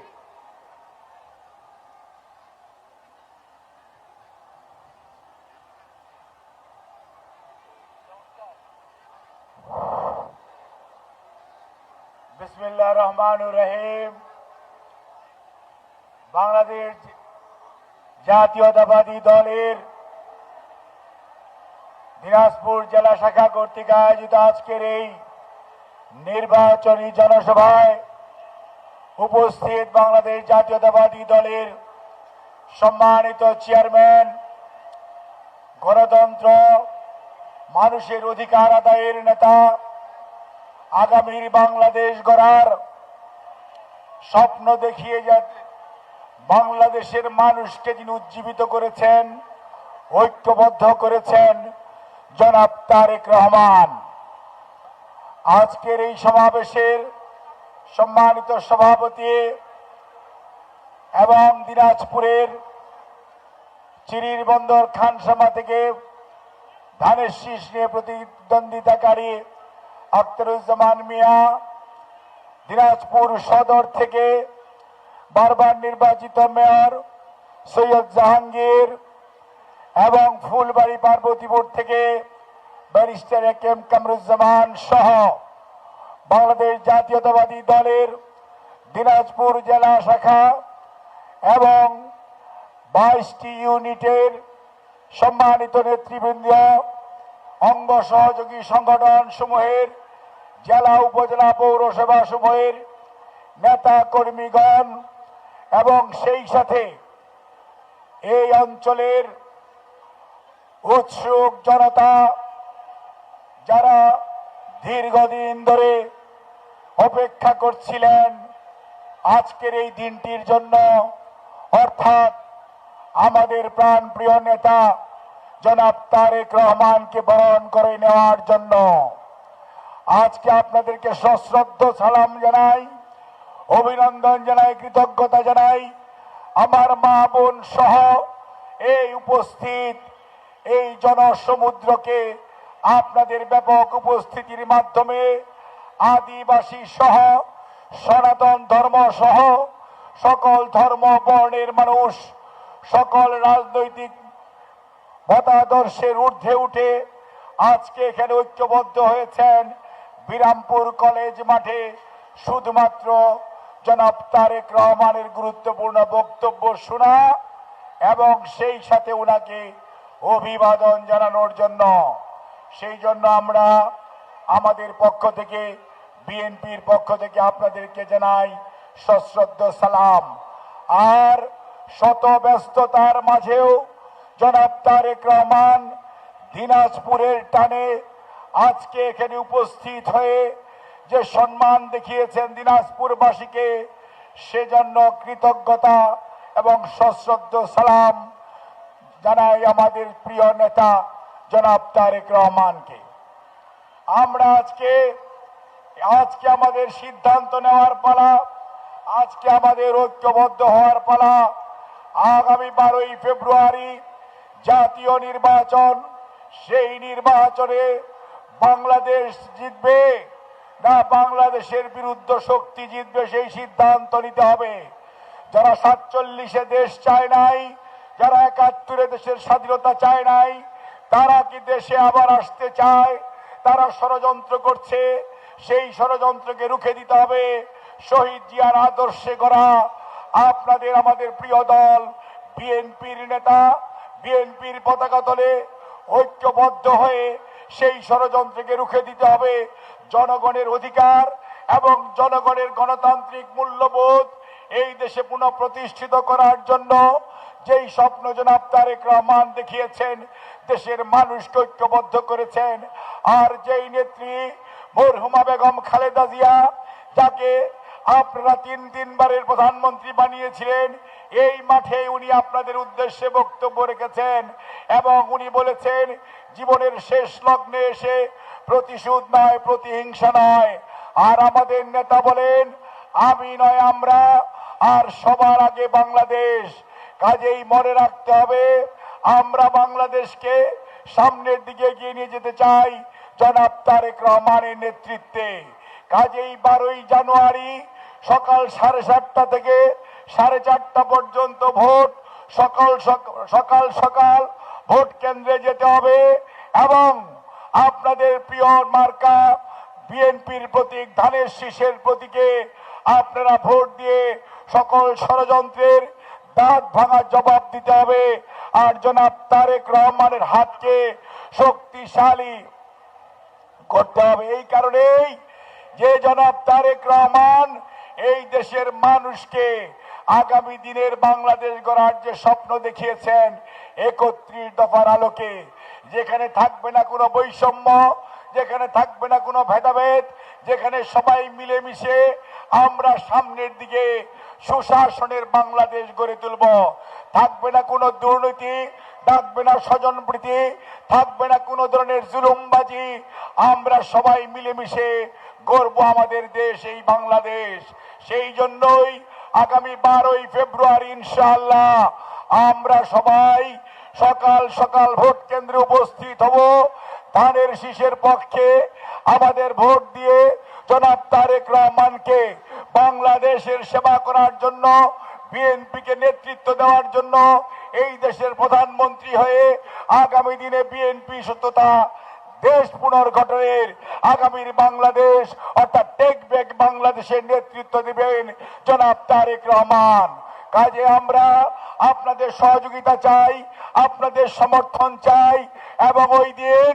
বিসমিল্লাহ রহমানুর রহিম। বাংলাদেশ জাতীয়তাবাদী দলের দিনাজপুর জেলা শাখা কর্তৃক আয়োজিত আজকের এই নির্বাচনী জনসভায় উপস্থিত বাংলাদেশ জাতীয়তাবাদী দলের সম্মানিত চেয়ারম্যান, গণতন্ত্র মানুষের অধিকার আদায়ের নেতা, আগামীর বাংলাদেশ গড়ার স্বপ্ন দেখিয়ে বাংলাদেশের মানুষকে যিনি উজ্জীবিত করেছেন, ঐক্যবদ্ধ করেছেন, জনাব তারেক রহমান। আজকের এই সমাবেশের সম্মানিত সভাপতি এবং দিনাজপুরের চিরির বন্দর খানসামা থেকে ধানের শীষ নিয়ে প্রতিদ্বন্দ্বিতাকারী আখতারুজ্জামান মিয়া, দিনাজপুর সদর থেকে বারবার নির্বাচিত মেয়র সৈয়দ জাহাঙ্গীর এবং ফুলবাড়ি পার্বতীপুর থেকে ব্যারিস্টার একেএম কামরুজ্জামান সহ বাংলাদেশ জাতীয়তাবাদী দলের দিনাজপুর জেলা শাখা এবং 22টি ইউনিটের সম্মানিত নেতৃবৃন্দ, অঙ্গ সহযোগী সংগঠন সমূহের জেলা উপজেলা পৌরসভা সমূহের নেতা কর্মীগণ এবং সেই সাথে এই অঞ্চলের উৎসুক জনতা যারা দীর্ঘদিন ধরে অপেক্ষা করছিলেন আজকের এই দিনটির জন্য, অর্থাৎ আমাদের প্রাণপ্রিয় নেতা জনাব তারেক রহমানকে বরণ করে নেওয়ার জন্য আজকে আপনাদেরকে সশ্রদ্ধ সালাম জানাই, অভিনন্দন জানাই, কৃতজ্ঞতা জানাই। আমার মা বোন সহ এই উপস্থিত এই জনসমুদ্রকে আপনাদের ব্যাপক উপস্থিতির মাধ্যমে আদিবাসী সহ সনাতন ধর্ম সহ সকল ধর্ম বর্ণের মানুষ, সকল রাজনৈতিক মতাদর্শের ঊর্ধ্বে উঠে আজকে এখানে ঐক্যবদ্ধ হয়েছেন বিরামপুর কলেজ মাঠে শুধুমাত্র জনাব তারেক রহমানের গুরুত্বপূর্ণ বক্তব্য শোনা এবং সেই সাথে ওনাকে অভিবাদন জানানোর জন্য। সেই জন্য আমরা আমাদের পক্ষ থেকে, বিএনপির পক্ষ থেকে আপনাদেরকে জানাই সশ্রদ্ধ সালাম। আর শত ব্যস্ততার মাঝেও জনাব তারেক রহমান দিনাজপুরের টানে আজকে এখানে উপস্থিত হয়ে যে সম্মান দেখিয়েছেন দিনাজপুরবাসীকে, সেজন্য কৃতজ্ঞতা এবং সশ্রদ্ধ সালাম জানাই আমাদের প্রিয় নেতা জনাব তারেক রহমানকে। আমরা আজকে আমাদের সিদ্ধান্ত নেওয়ার পালা, আজকে আমাদের ঐক্যবদ্ধ হওয়ার পালা। আগামী 12ই ফেব্রুয়ারি জাতীয় নির্বাচন, সেই নির্বাচনে বাংলাদেশ জিতবে না বাংলাদেশের বিরুদ্ধে শক্তি জিতবে, সেই সিদ্ধান্ত নিতে হবে। যারা 47-এ দেশ চায় নাই, যারা 71-এ দেশের স্বাধীনতা চায় নাই, তারা কি দেশে আবার আসতে চায়? তারা ষড়যন্ত্র করছে, সেই ষড়যন্ত্রকে রুখে দিতে হবে। শহীদ জিয়ার আদর্শে গড়া আপনাদের আমাদের প্রিয় দল বিএনপির নেতা, বিএনপির পতাকা তলে ঐক্যবদ্ধ হয়ে সেই ষড়যন্ত্রকে রুখে দিতে হবে। জনগণের অধিকার এবং জনগণের গণতান্ত্রিক মূল্যবোধ এই দেশে পুনঃপ্রতিষ্ঠিত করার জন্য যেই স্বপ্ন জনাব তারেক রহমান দেখিয়েছেন, দেশের মানুষকে ঐক্যবদ্ধ করেছেন। আর যেই নেত্রী মরহুমা বেগম খালেদা জিয়া, যাকে আপনারা তিনবারের প্রধানমন্ত্রী বানিয়েছিলেন, এই মাঠে উনি আপনাদের উদ্দেশ্যে বক্তব্য রেখেছেন এবং উনি বলেছেন জীবনের শেষ লগ্নে এসে প্রতিশোধ নয়, প্রতিহিংসা নয়। আর আমাদের নেতা বলেন আমি নয় আমরা, আর সবার আগে বাংলাদেশ। কাজেই মনে রাখতে হবে আমরা বাংলাদেশকে সামনের দিকে এগিয়ে নিয়ে যেতে চাই জনাব তারেক রহমানের নেতৃত্বে। কাজেই 12ই জানুয়ারি সকাল 7:30 থেকে 4:30 পর্যন্ত ভোট, সকাল সকাল ভোট কেন্দ্রে যেতে হবে এবং আপনাদের প্রিয় মার্কা বিএনপির প্রতীক ধানের শীষের প্রতীকে আপনারা ভোট দিয়ে সকল ষড়যন্ত্রের দাঁত ভাঙা জবাব দিতে হবে। আর জনাব তারেক রহমানের হাতকে শক্তিশালী করতে হবে। এই কারণেই যে জনাব তারেক রহমান এই দেশের মানুষকে আগামী দিনের বাংলাদেশ গড়ার যে স্বপ্ন দেখিয়েছেন 31 দফার আলোকে, যেখানে থাকবে না কোনো বৈষম্য, যেখানে থাকবে না কোনো ভেদাভেদ, যেখানে সবাই মিলেমিশে আমরা সামনের দিকে সুশাসনের বাংলাদেশ গড়ে তুলব। থাকবে না কোনো দুর্নীতি, থাকবে না স্বজনপ্রীতি, থাকবে না কোনো ধরনের জুলুমবাজি। আমরা সবাই মিলেমিশে গড়ব আমাদের দেশ, এই বাংলাদেশ। সেই জন্যই আগামী 12ই ফেব্রুয়ারি ইনশাআল্লাহ আমরা সবাই সকাল সকাল ভোট কেন্দ্রে উপস্থিত হব। ধানের শীষের পক্ষে আমাদের ভোট দিয়ে জনাব তারেক রহমানকে বাংলাদেশের সেবা করার জন্য, বিএনপিকে নেতৃত্ব দেওয়ার জন্য, এই দেশের প্রধানমন্ত্রী হয়ে আগামী দিনে বিএনপি সত্যতা দেশ পুনর্গঠনের আগামীর বাংলাদেশ অর্থাৎ টেক ব্যাক বাংলাদেশের নেতৃত্ব দিবেন জনাব তারেক রহমান। কাজে আমরা আপনাদের সহযোগিতা চাই, আপনাদের সমর্থন চাই এবং ওই দিন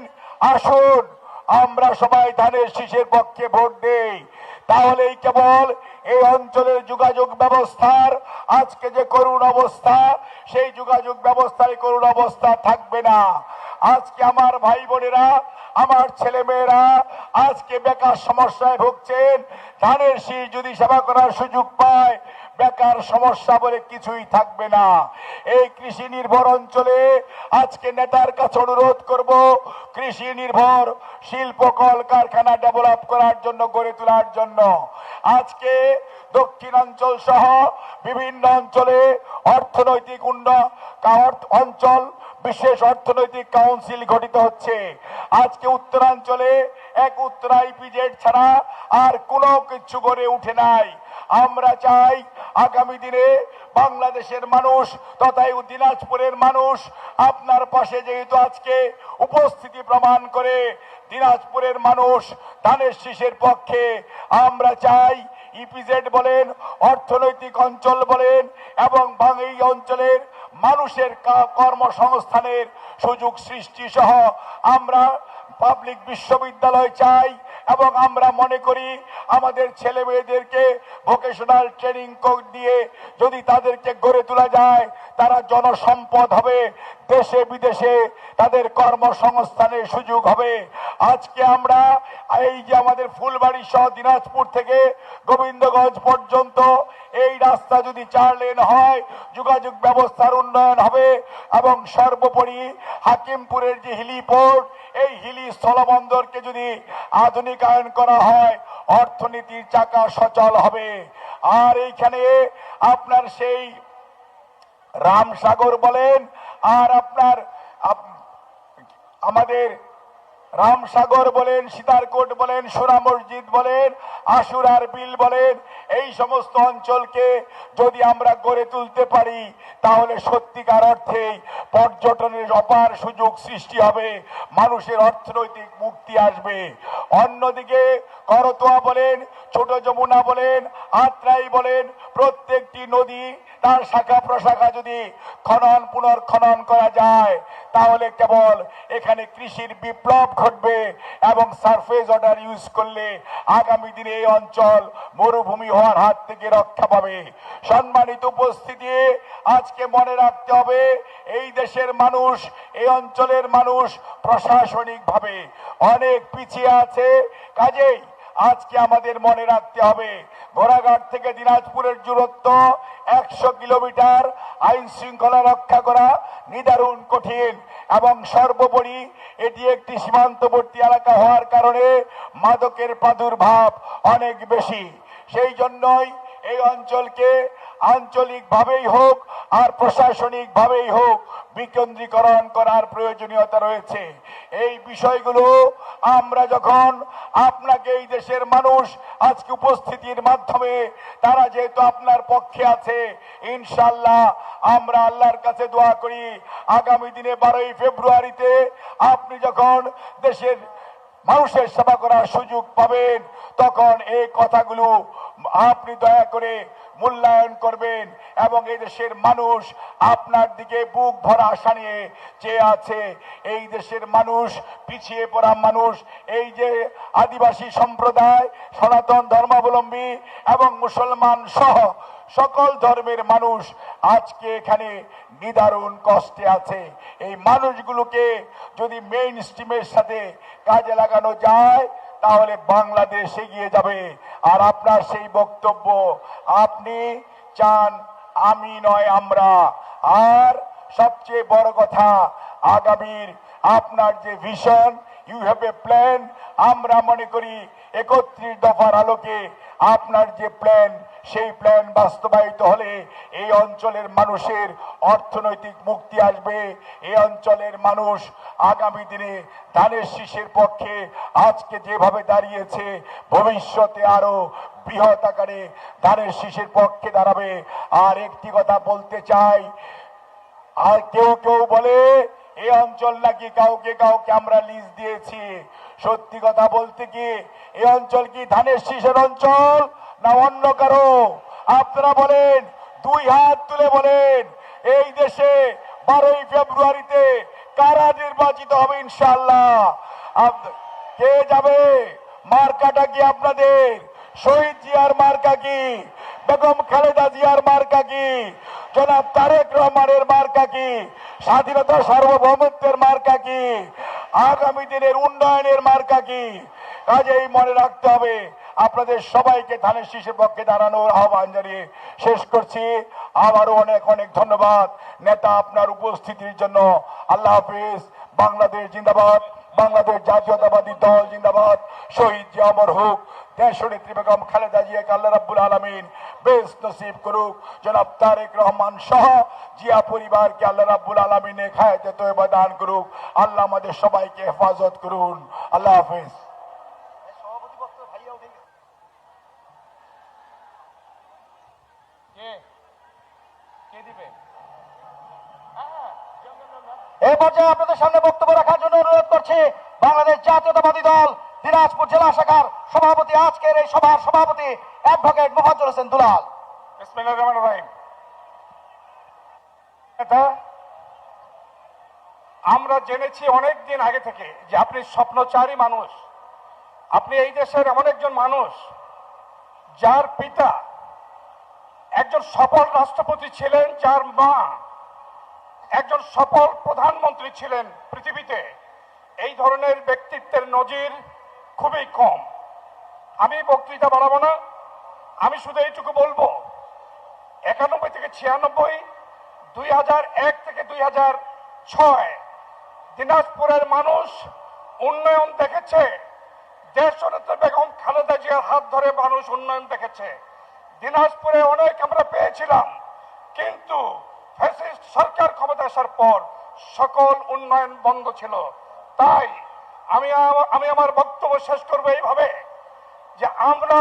আসুন আমরা সবাই ধানের শীষের পক্ষে ভোট দেই। তাহলেই কেবল এই অঞ্চলের যোগাযোগ ব্যবস্থার আজকে যে করুণ অবস্থা, সেই যোগাযোগ ব্যবস্থায় করুণ অবস্থা থাকবে না। আজকে আমার ভাই বোনেরা, আমার ছেলে মেয়েরা আজকে বেকার সমস্যায় ভুগছেন। ধানের শীষ যদি সেবা করার সুযোগ পায়, বেকার সমস্যা বলে কিছুই থাকবে না। এই কৃষি নির্ভর অঞ্চলে আজকে নেতার কাছে অনুরোধ করব, কৃষি নির্ভর শিল্প কল কারখানা ডেভেলপ করার জন্য, গড়ে তোলার জন্য। আজকে দক্ষিণাঞ্চল সহ বিভিন্ন অঞ্চলে অর্থনৈতিক অঞ্চল বিশেষ অর্থনৈতিক কাউন্সিল গঠিত হচ্ছে। আজকে উত্তরাঞ্চলে এক উত্তরা ইপিজেড ছাড়া আর কোনো কিছু গড়ে উঠে নাই। আমরা চাই আগামী দিনে বাংলাদেশের মানুষ তথা দিনাজপুরের মানুষ আপনার পাশে যেহেতু আজকে উপস্থিতি প্রমাণ করে, দিনাজপুরের মানুষ ধানের শীষের পক্ষে। আমরা চাই ইপিজেড বলেন, অর্থনৈতিক অঞ্চল বলেন এবং এই অঞ্চলের মানুষের কর্মসংস্থানের সুযোগ সৃষ্টি সহ আমরা পাবলিক বিশ্ববিদ্যালয় চাই এবং আমরা মনে করি আমাদের ছেলে মেয়েদেরকে ভোকেশনাল ট্রেনিং দিয়ে যদি তাদেরকে গড়ে তোলা যায়, তারা জনসম্পদ হবে, দেশে বিদেশে তাদের কর্মসংস্থানের সুযোগ হবে। আজকে আমরা এই যে আমাদের ফুলবাড়ি সহ দিনাজপুর থেকে গোবিন্দগঞ্জ পর্যন্ত এই রাস্তা যদি 4 লেন হয়, যোগাযোগ ব্যবস্থার উন্নয়ন হবে এবং সর্বোপরি হাকিমপুরের যে হিলিপোর্ট, এই হিলি স্থলবন্দরকে যদি আধুনিকায়ন করা হয়, অর্থনীতির চাকা সচল হবে। আর এইখানে আপনার সেই রামসাগর বলেন আর আপনার আমাদের রামসাগর বলেন, সীতারকোট বলেন, সোনা মসজিদ বলেন, আশুরার বিল বলেন, এই সমস্ত অঞ্চলকে যদি আমরা গড়ে তুলতে পারি তাহলে সত্যিকার অর্থেই পর্যটনের অপার সুযোগ সৃষ্টি হবে, মানুষের অর্থনৈতিক মুক্তি আসবে। অন্যদিকে করতোয়া বলেন, ছোট যমুনা বলেন, আত্রাই বলেন, প্রত্যেকটি নদী তার শাখা প্রশাখা যদি পুনর্খনন করা যায় তাহলে কেবল এখানে কৃষির বিপ্লব ঘটবে এবং সারফেস ওয়াটার ইউজ করলে আগামী দিনে এই অঞ্চল মরুভূমি হওয়ার হাত থেকে রক্ষা পাবে। সম্মানিত উপস্থিতি, আজকে মনে রাখতে হবে এই দেশের মানুষ, এই অঞ্চলের মানুষ প্রশাসনিকভাবে অনেক পিছিয়ে আছে। কাজেই আজকে আমাদের মনে রাখতে হবে ঘোড়াঘাট থেকে দিনাজপুরের দূরত্ব 100 কিলোমিটার, আইন শৃঙ্খলা রক্ষা করা নিদারুণ কঠিন এবং সর্বোপরি এটি একটি সীমান্তবর্তী এলাকা হওয়ার কারণে মাদকের প্রাদুর্ভাব অনেক বেশি। সেই জন্যই এই অঞ্চলকে আঞ্চলিকভাবেই হোক আর প্রশাসনিকভাবেই হোক বিকেন্দ্রীকরণ করার প্রয়োজনীয়তা রয়েছে। এই বিষয়গুলো আমরা যখন আপনাকে এই দেশের মানুষ আজকে উপস্থিতির মাধ্যমে তারা যেহেতু আপনার পক্ষে আছে, ইনশাআল্লাহ আমরা আল্লাহর কাছে দোয়া করি আগামী দিনে 12ই ফেব্রুয়ারিতে আপনি যখন দেশের মানুষের সেবা করার সুযোগ পাবেন তখন এই কথাগুলো আপনি দয়া করে মূল্যায়ন করবেন এবং এই দেশের মানুষ আপনার দিকে বুক ভরা আশা নিয়ে চেয়ে আছে। এই দেশের মানুষ, পিছিয়ে পড়া মানুষ, এই যে আদিবাসী সম্প্রদায়, সনাতন ধর্মাবলম্বী এবং মুসলমান সহ সকল ধর্মের মানুষ আজকে এখানে নিদারুণ কষ্টে আছে। এই মানুষগুলোকে যদি মেইন স্ট্রিমের সাথে কাজে লাগানো যায় তাহলে বাংলাদেশ এগিয়ে যাবে। আর আপনার সেই বক্তব্য আপনি চান, আমি নয় আমরা। আর সবচেয়ে বড় কথা, আগামীর আপনার যে vision, you have a plan, আমরা মনে করি 31 দফার আলোকে আপনার যে প্ল্যান, সেই প্ল্যান বাস্তবায়িত হলে এই অঞ্চলের মানুষের অর্থনৈতিক মুক্তি আসবে। এই অঞ্চলের মানুষ আগামী দিনে ধানের শীষের পক্ষে আজকে যেভাবে দাঁড়িয়েছে ভবিষ্যতে আরো বৃহৎ আকারে ধানের শীষের পক্ষে দাঁড়াবে। আর একটি কথা বলতে চাই, আর কেউ কেউ বলে এই অঞ্চল নাকি কাউকে কাউকে আমরা লিজ দিয়েছি। সত্যি কথা বলতে কি এই অঞ্চল কি ধানের শীষের অঞ্চল না অন্য কারো? আপনারা বলেন, 2 হাত তুলে বলেন, এই দেশে 12ই ফেব্রুয়ারিতে কারা নির্বাচিত হবে? ইনশাআল্লাহ কে যাবে? মার্কাটা কি আপনাদের? শহীদ জিয়ার মার্কা কি? বেগম খালেদা জিয়ার মার্কা কি? জনাব তারেক রহমানের মার্কা কি? স্বাধীনতা সার্বভৌমত্বের মার্কা কি? আগামী দিনের উন্নয়নের মার্কা কি? কাজেই মনে রাখতে হবে আপনাদের সবাইকে ধানের শীষের পক্ষে দাঁড়ানোর আহ্বান জানিয়ে শেষ করছি। আবারও অনেক অনেক ধন্যবাদ নেতা আপনার উপস্থিতির জন্য। আল্লাহ হাফিজ। বাংলাদেশ জিন্দাবাদ, বাংলাদেশ জাতীয়তাবাদী দল জিন্দাবাদ। শহীদ জিয়া অমর হোক। দেশনেত্রী বেগম খালেদা জিয়াকে আল্লাহ রাব্বুল আলামিন বেশ নসিব করুক। জনাব তারেক রহমান সহ জিয়া পরিবারকে আল্লাহ রাব্বুল আলামিন খায়াতে তয়বা দান করুক। আল্লাহ আমাদের সবাইকে হেফাজত করুন। আল্লাহ হাফিজ। এই পর্যায়ে আপনাদের সামনে বক্তব্য রাখার জন্য অনুরোধ করছি বাংলাদেশ জাতীয়তাবাদী দল দিনাজপুর জেলা শাখার সভাপতি, আজকের এই সভার সভাপতি অ্যাডভোকেট মোফাজ্জল হোসেন দুলাল। বিসমিল্লাহির রহমানির রহিম। নেতা, আমরা জেনেছি অনেক দিন আগে থেকে যে আপনি স্বপ্নচারী মানুষ। আপনি এই দেশের এমন একজন মানুষ যার পিতা একজন সফল রাষ্ট্রপতি ছিলেন, যার মা একজন সফল প্রধানমন্ত্রী ছিলেন। পৃথিবীতে এই ধরনের ব্যক্তিত্বের নজির খুবই কম। আমি বক্তৃতা বাড়াবো না, আমি শুধু এইটুকু বলবো, 91 থেকে 96, 2001 থেকে 2006 দিনাজপুরের মানুষ উন্নয়ন দেখেছে। দেশনেত্রী বেগম খালেদা জিয়ার হাত ধরে মানুষ উন্নয়ন দেখেছে। দিনাজপুরে অনেক আমরা পেয়েছিলাম, কিন্তু ফ্যাসিস্ট সরকার ক্ষমতা আসার পর সকল উন্নয়ন বন্ধ ছিল। তাই আমি আমার বক্তব্য শেষ করবো এইভাবে যে আমরা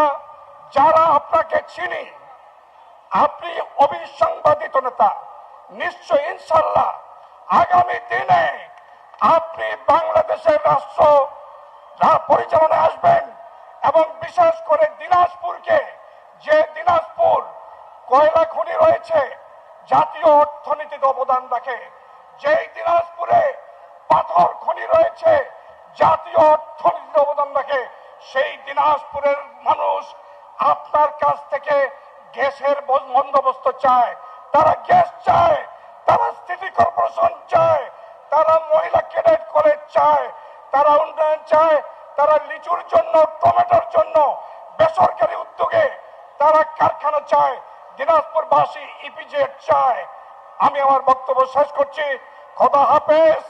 যারা আপনাকে চিনি, আপনি অবিসংবাদিত নেতা। নিশ্চয় ইনশাল্লাহ আগামী দিনে আপনি বাংলাদেশের রাষ্ট্র পরিচালনায় আসবেন এবং বিশেষ করে দিনাজপুরকে, যে দিনাজপুর কয়লা খনি রয়েছে, জাতীয় অর্থনীতিতে অবদান রাখে, যেই দিনাজপুরে পাথর খনি রয়েছে, জাতীয় অর্থনীতিতে অবদান রাখে, সেই দিনাজপুরের মানুষ আপনার কাছ থেকে গ্যাসের বন্দোবস্ত চায়। তারা গ্যাস চায়, তারা সিটি কর্পোরেশন চায়, তারা মহিলা ক্যাডেট কলেজ চায়, তারা উন্নয়ন চায়, তারা লিচুর জন্য, টমেটোর জন্য বেসরকারি উদ্যোগে তারা কারখানা চায়। দিনাজপুরবাসী ইপিজেড চায়। আমি আমার বক্তব্য শেষ করছি। খোদা হাফেজ।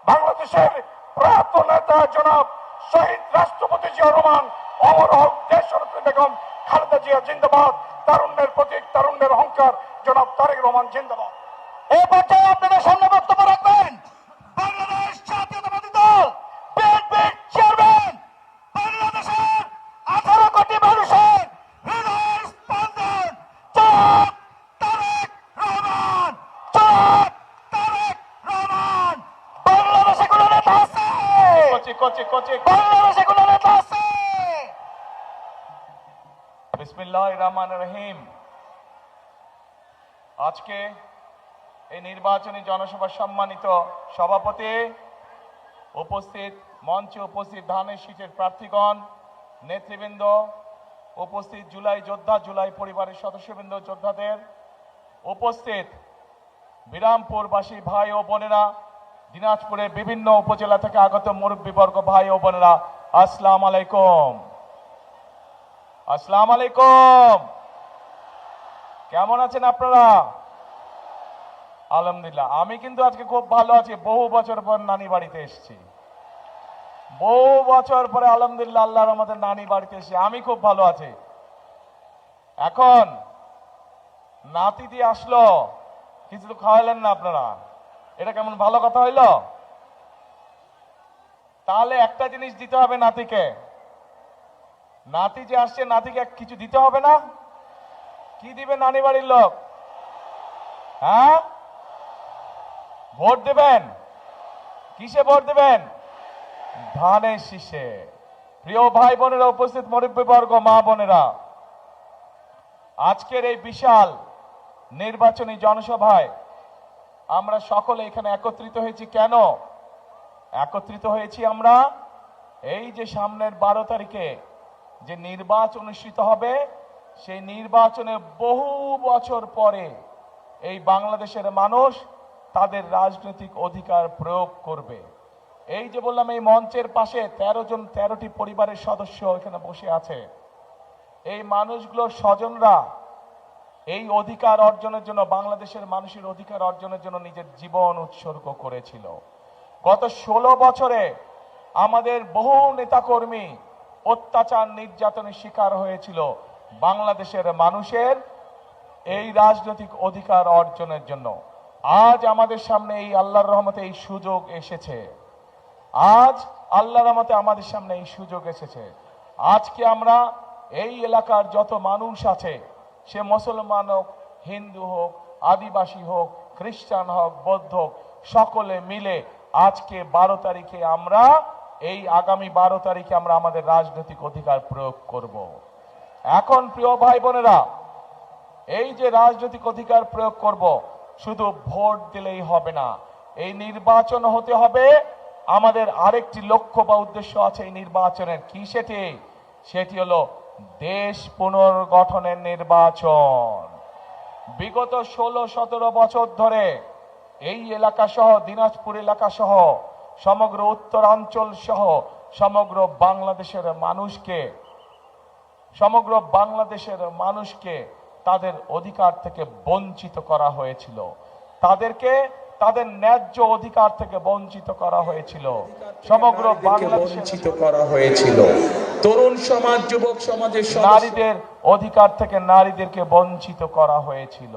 বাংলাদেশের প্রয়াত নেতা জনাব শহীদ রাষ্ট্রপতি জিয়া রহমান অমর হোক। দেশনেত্রী বেগম খালেদা জিয়া জিন্দাবাদ। তারুণ্যের প্রতীক, তারুণ্যের অহংকার জনাব তারেক রহমান জিন্দাবাদ। এই পর্যায়ে আপনাদের সামনে বক্তব্য রাখবেন বাংলাদেশ জাতীয়তাবাদী দল বিএনপির চেয়ারম্যান, বাংলাদেশের 18 কোটি মানুষের হৃদয়ের স্পন্দন জনাব তারেক রহমান। জনাব তারেক রহমান। বাংলাদেশে কোনো নেতা আছে? বাংলাদেশে কোনো নেতা আছে? বিসমিল্লাহির রহমানির রহিম। আজকে এই নির্বাচনী জনসভার সম্মানিত সভাপতি, উপস্থিত মঞ্চে উপস্থিত ধানের শীষের প্রার্থীগণ, নেতৃবৃন্দ, উপস্থিত জুলাই যোদ্ধা, জুলাই পরিবারের সদস্যবৃন্দ, যোদ্ধাদের, উপস্থিত বিরামপুরবাসী ভাই ও বোনেরা, দিনাজপুরের বিভিন্ন উপজেলা থেকে আগত মুরব্বীবর্গ ভাই ও বোনেরা, আসসালামু আলাইকুম। আসসালামু আলাইকুম। কেমন আছেন আপনারা? আলহামদুলিল্লাহ, আমি কিন্তু আজকে খুব ভালো আছি। বহু বছর পর নানি বাড়িতে এসেছি, বহু বছর পরে আলহামদুলিল্লাহ আল্লাহর আমাদের নানি বাড়িতে এসে আমি খুব ভালো আছি। এখন নাতি দিয়ে আসলো, কিছু তো খাওয়ালেন না আপনারা, এটা কেমন ভালো কথা হইল? তাহলে একটা জিনিস দিতে হবে নাতিকে। নাতি যে আসছে, নাতিকে কিছু দিতে হবে না? কি দিবে নানি বাড়ির লোক? হ্যাঁ, ভোট দেবেন। কিসে ভোট দেবেন? ধানের শীষে। প্রিয় ভাই বোনেরা, উপস্থিত মুরব্বীবর্গ, মা বোনেরা, আজকের এই বিশাল নির্বাচনী জনসভায় আমরা সকলে এখানে একত্রিত হয়েছি। কেন একত্রিত হয়েছি আমরা? এই যে সামনের 12 তারিখে যে নির্বাচন অনুষ্ঠিত হবে, সেই নির্বাচনে বহু বছর পরে এই বাংলাদেশের মানুষ তাদের রাজনৈতিক অধিকার প্রয়োগ করবে। এই যে বললাম এই মঞ্চের পাশে 13টি পরিবারের সদস্য এখানে বসে আছে। এই মানুষগুলোর স্বজনরা এই অধিকার অর্জনের জন্য, বাংলাদেশের মানুষের অধিকার অর্জনের জন্য নিজের জীবন উৎসর্গ করেছিল। গত 16 বছরে আমাদের বহু নেতাকর্মী অত্যাচার নির্যাতনের শিকার হয়েছিল বাংলাদেশের মানুষের এই রাজনৈতিক অধিকার অর্জনের জন্য। আজ আমাদের সামনে এই আল্লাহর রহমতে এই সুযোগ এসেছে। আজ আল্লাহর রহমতে আমাদের সামনে এই সুযোগ এসেছে। আজকে আমরা এই এলাকার যত মানুষ আছে, সে মুসলমান হোক, হিন্দু হোক, আদিবাসী হোক, খ্রিস্টান হোক, বৌদ্ধ হোক, সকলে মিলে আজকে 12 তারিখে আমরা এই আগামী 12 তারিখে আমরা আমাদের রাজনৈতিক অধিকার প্রয়োগ করব। এখন প্রিয় ভাই বোনেরা, এই যে রাজনৈতিক অধিকার প্রয়োগ করব, শুধু ভোট দিলেই হবে না, এই নির্বাচন হতে হবে। আমাদের আরেকটি লক্ষ্য বা উদ্দেশ্য আছে এই নির্বাচনের। কি সেটি হলো দেশ পুনর্গঠনের নির্বাচন। বিগত 16-17 বছর ধরে এই এলাকা সহ, দিনাজপুর এলাকা সহ, সমগ্র উত্তরাঞ্চল সহ সমগ্র বাংলাদেশের মানুষকে তাদের অধিকার থেকে বঞ্চিত করা হয়েছিল। তাদেরকে তাদের ন্যায্য অধিকার থেকে বঞ্চিত করা হয়েছিল। সমগ্র বাংলাদেশে বঞ্চিত করা হয়েছিল। তরুণ সমাজ, যুবক সমাজের নারীদের অধিকার থেকে নারীদেরকে বঞ্চিত করা হয়েছিল।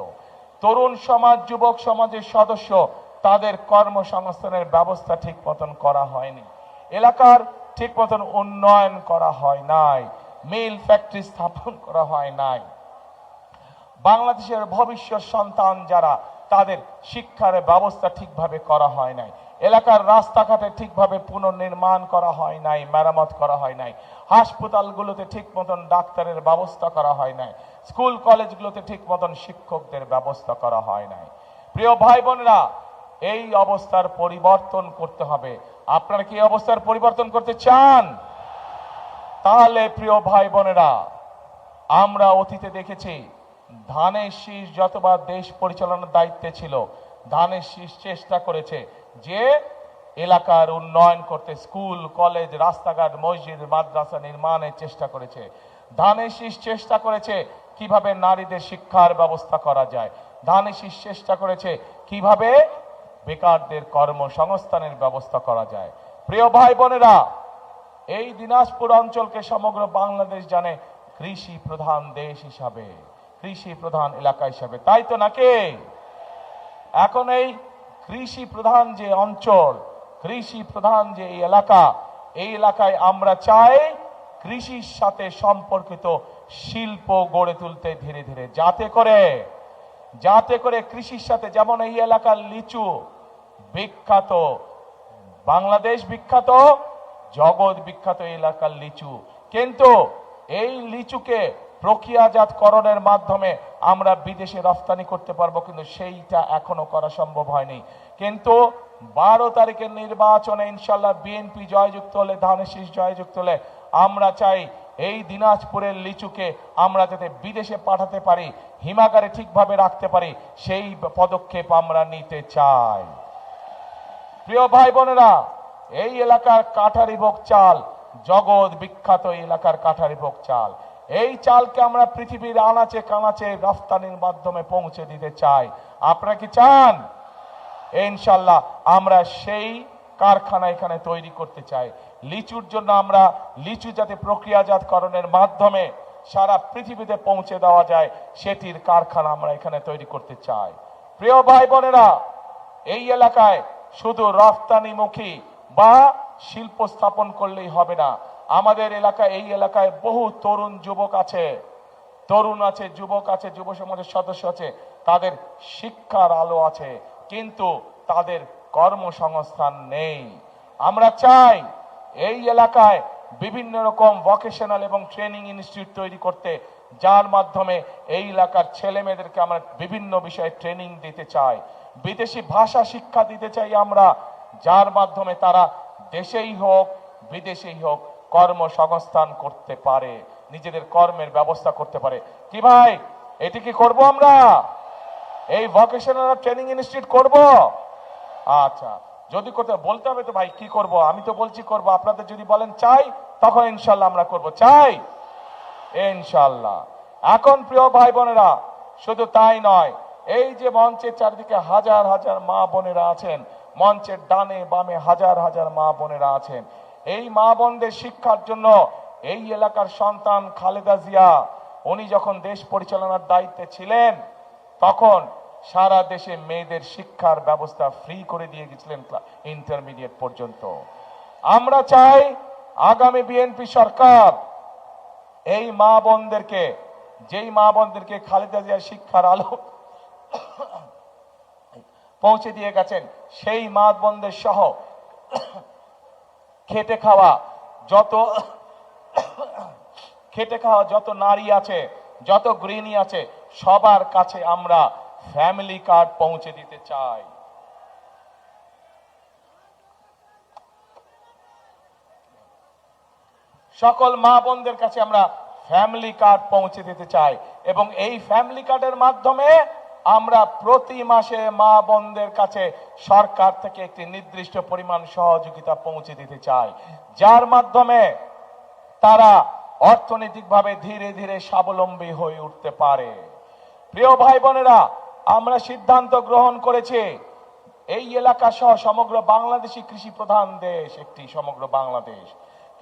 তরুণ সমাজ, যুবক সমাজের সদস্য, তাদের কর্মসংস্থানের ব্যবস্থা ঠিক মতন করা হয়নি। এলাকার ঠিক মতন উন্নয়ন করা হয় নাই। মিল ফ্যাক্টরি স্থাপন করা হয় নাই। বাংলাদেশের ভবিষ্যৎ সন্তান যারা, তাদের শিক্ষার ব্যবস্থা ঠিকভাবে করা হয় নাই। এলাকার রাস্তাঘাটে ঠিকভাবে পুনর্নির্মাণ করা হয় নাই, মেরামত করা হয় নাই। হাসপাতালগুলোতে ঠিক মতন ডাক্তারের ব্যবস্থা করা হয় নাই। স্কুল কলেজগুলোতে ঠিক মতন শিক্ষকদের ব্যবস্থা করা হয় নাই। প্রিয় ভাই বোনেরা, এই অবস্থার পরিবর্তন করতে হবে। আপনারা কি এই অবস্থার পরিবর্তন করতে চান? তাহলে প্রিয় ভাই বোনেরা, আমরা অতীতে দেখেছি ধানের শীষ যতবার দেশ পরিচালনার দায়িত্বে ছিল, ধানের শীষ চেষ্টা করেছে যে এলাকার উন্নয়ন করতে, স্কুল কলেজ, রাস্তাঘাট, মসজিদ, মাদ্রাসা নির্মাণের চেষ্টা করেছে। ধানের শীষ চেষ্টা করেছে কিভাবে নারীদের শিক্ষার ব্যবস্থা করা যায়। ধানের শীষ চেষ্টা করেছে কিভাবে বেকারদের কর্মসংস্থানের ব্যবস্থা করা যায়। প্রিয় ভাই বোনেরা, এই দিনাজপুর অঞ্চলকে সমগ্র বাংলাদেশ জানে কৃষি প্রধান দেশ হিসাবে, কৃষি প্রধান এলাকা হিসাবে, তাই তো নাকি? এখন এই কৃষি প্রধান যে অঞ্চল, কৃষি প্রধান যে এই এলাকায় আমরা চাই কৃষির সাথে সম্পর্কিত শিল্প গড়ে তুলতে ধীরে ধীরে, যাতে করে কৃষির সাথে, যেমন এই এলাকার লিচু বিখ্যাত, বাংলাদেশ বিখ্যাত, জগৎ বিখ্যাত এই এলাকার লিচু, কিন্তু এই লিচুকে প্রক্রিয়াজাতকরণের মাধ্যমে আমরা বিদেশে রপ্তানি করতে পারবো, কিন্তু সেইটা এখনো করা সম্ভব হয়নি। কিন্তু 12 তারিখের নির্বাচনে ইনশাল্লাহ বিএনপি জয়যুক্ত হলে, ধানের শীষ জয়যুক্ত হলে, আমরা চাই এই দিনাজপুরের লিচুকে আমরা যাতে বিদেশে পাঠাতে পারি, হিমাগারে ঠিকভাবে রাখতে পারি, সেই পদক্ষেপ আমরা নিতে চাই। প্রিয় ভাই বোনেরা, এই এলাকার কাঠারিভোগ চাল জগৎ বিখ্যাত, এই এলাকার কাঠারিভোগ চাল, এই চালকে আমরা পৃথিবীর আনাচে কানাচে রপ্তানির মাধ্যমে পৌঁছে দিতে চাই। আপনারা কি চান? ইনশাল্লাহ আমরা সেই কারখানা এখানে তৈরি করতে চাই। লিচুর জন্য আমরা লিচু যাতে প্রক্রিয়াজাতকরণের মাধ্যমে সারা পৃথিবীতে পৌঁছে দেওয়া যায়, সেটির কারখানা আমরা এখানে তৈরি করতে চাই। প্রিয় ভাই বোনেরা, এই এলাকায় শুধু রপ্তানিমুখী বা শিল্প স্থাপন করলেই হবে না। আমাদের এলাকায়, এই এলাকায় বহু তরুণ যুবক আছে, যুবক আছে, যুব সমাজের সদস্য আছে, তাদের শিক্ষার আলো আছে, কিন্তু তাদের কর্মসংস্থান নেই। আমরা চাই এই এলাকায় বিভিন্ন রকম ভোকেশনাল এবং ট্রেনিং ইনস্টিটিউট তৈরি করতে, যার মাধ্যমে এই এলাকার ছেলে মেয়েদেরকে আমরা বিভিন্ন বিষয়ে ট্রেনিং দিতে চাই। বিদেশি ভাষা শিক্ষা দিতে চাই আমরা, যার মাধ্যমে তারা দেশেই হোক বিদেশেই হোক কর্মসংস্থান করতে পারে, নিজেদের কর্মের ব্যবস্থা করতে পারে। কি ভাই, এটি কি করব আমরা? এই ভোকেশনাল ট্রেনিং ইনস্টিটিউট করব? আচ্ছা, যদি করতে বলতে হবে তো ভাই কি করব, আমি তো বলছি করব, আপনাদের যদি বলেন চাই তখন ইনশাল্লাহ আমরা করব। চাই ইনশাল্লাহ। এখন প্রিয় ভাই বোনেরা, শুধু তাই নয়, এই যে মঞ্চের চারিদিকে হাজার হাজার মা বোনেরা আছেন, মঞ্চের ডানে বামে হাজার হাজার মা বোনেরা আছেন, এই মা বোনদের শিক্ষার জন্য এই এলাকার সন্তান খালেদা জিয়া উনি যখন দেশ পরিচালনার দায়িত্বে ছিলেন তখন সারা দেশে মেয়েদের শিক্ষার ব্যবস্থা ফ্রি করে দিয়ে গেছিলেন ইন্টারমিডিয়েট পর্যন্ত। আমরা চাই আগামী বিএনপি সরকার এই মা বোনদেরকে, যেই মা বোনদেরকে খালেদা জিয়ার শিক্ষার আলো পৌঁছে দিয়ে গেছেন, সেই মা বোনদের সহ খেটে খাওয়া যত নারী আছে, যত গৃহিণী আছে, সবার কাছে আমরা ফ্যামিলি কার্ড পৌঁছে দিতে চাই। সকল মা বোনদের কাছে আমরা ফ্যামিলি কার্ড পৌঁছে দিতে চাই এবং এই ফ্যামিলি কার্ডের মাধ্যমে আমরা প্রতি মাসে মা বোনদের কাছে সরকার থেকে একটি নির্দিষ্ট পরিমাণ সহযোগিতা পৌঁছে দিতে চাই, যার মাধ্যমে তারা অর্থনৈতিকভাবে ধীরে ধীরে স্বাবলম্বী হয়ে উঠতে পারে। প্রিয় ভাই বোনেরা, আমরা সিদ্ধান্ত গ্রহণ করেছি এই এলাকা সহ সমগ্র বাংলাদেশি কৃষি প্রধান দেশ একটি, সমগ্র বাংলাদেশ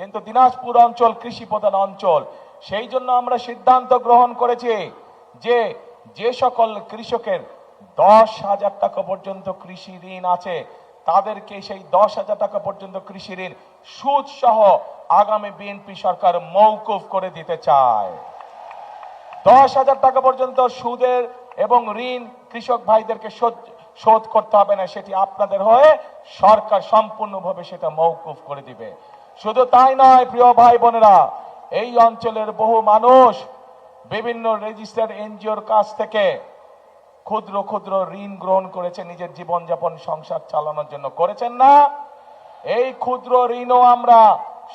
কিন্তু দিনাজপুর অঞ্চল কৃষি প্রধান অঞ্চল। সেই জন্য আমরা সিদ্ধান্ত গ্রহণ করেছি যে যে সকল কৃষকের 10,000 টাকা পর্যন্ত কৃষি ঋণ আছে তাদেরকে সেই 10,000 টাকা পর্যন্ত কৃষি ঋণ সুদ সহ আগামী বিএনপি সরকার মওকুফ করে দিতে চায়। 10,000 টাকা পর্যন্ত সুদের এবং ঋণ কৃষক ভাইদেরকে শোধ করতে হবে না, সেটি আপনাদের হয়ে সরকার সম্পূর্ণভাবে সেটা মওকুফ করে দিবে। শুধু তাই নয় প্রিয় ভাই বোনেরা, এই অঞ্চলের বহু মানুষ বিভিন্ন রেজিস্টার্ড এনজিওর কাছ থেকে ক্ষুদ্র ক্ষুদ্র ঋণ গ্রহণ করেছে নিজের জীবনযাপন সংসার চালানোর জন্য, করেছেন না? এই ক্ষুদ্র ঋণও আমরা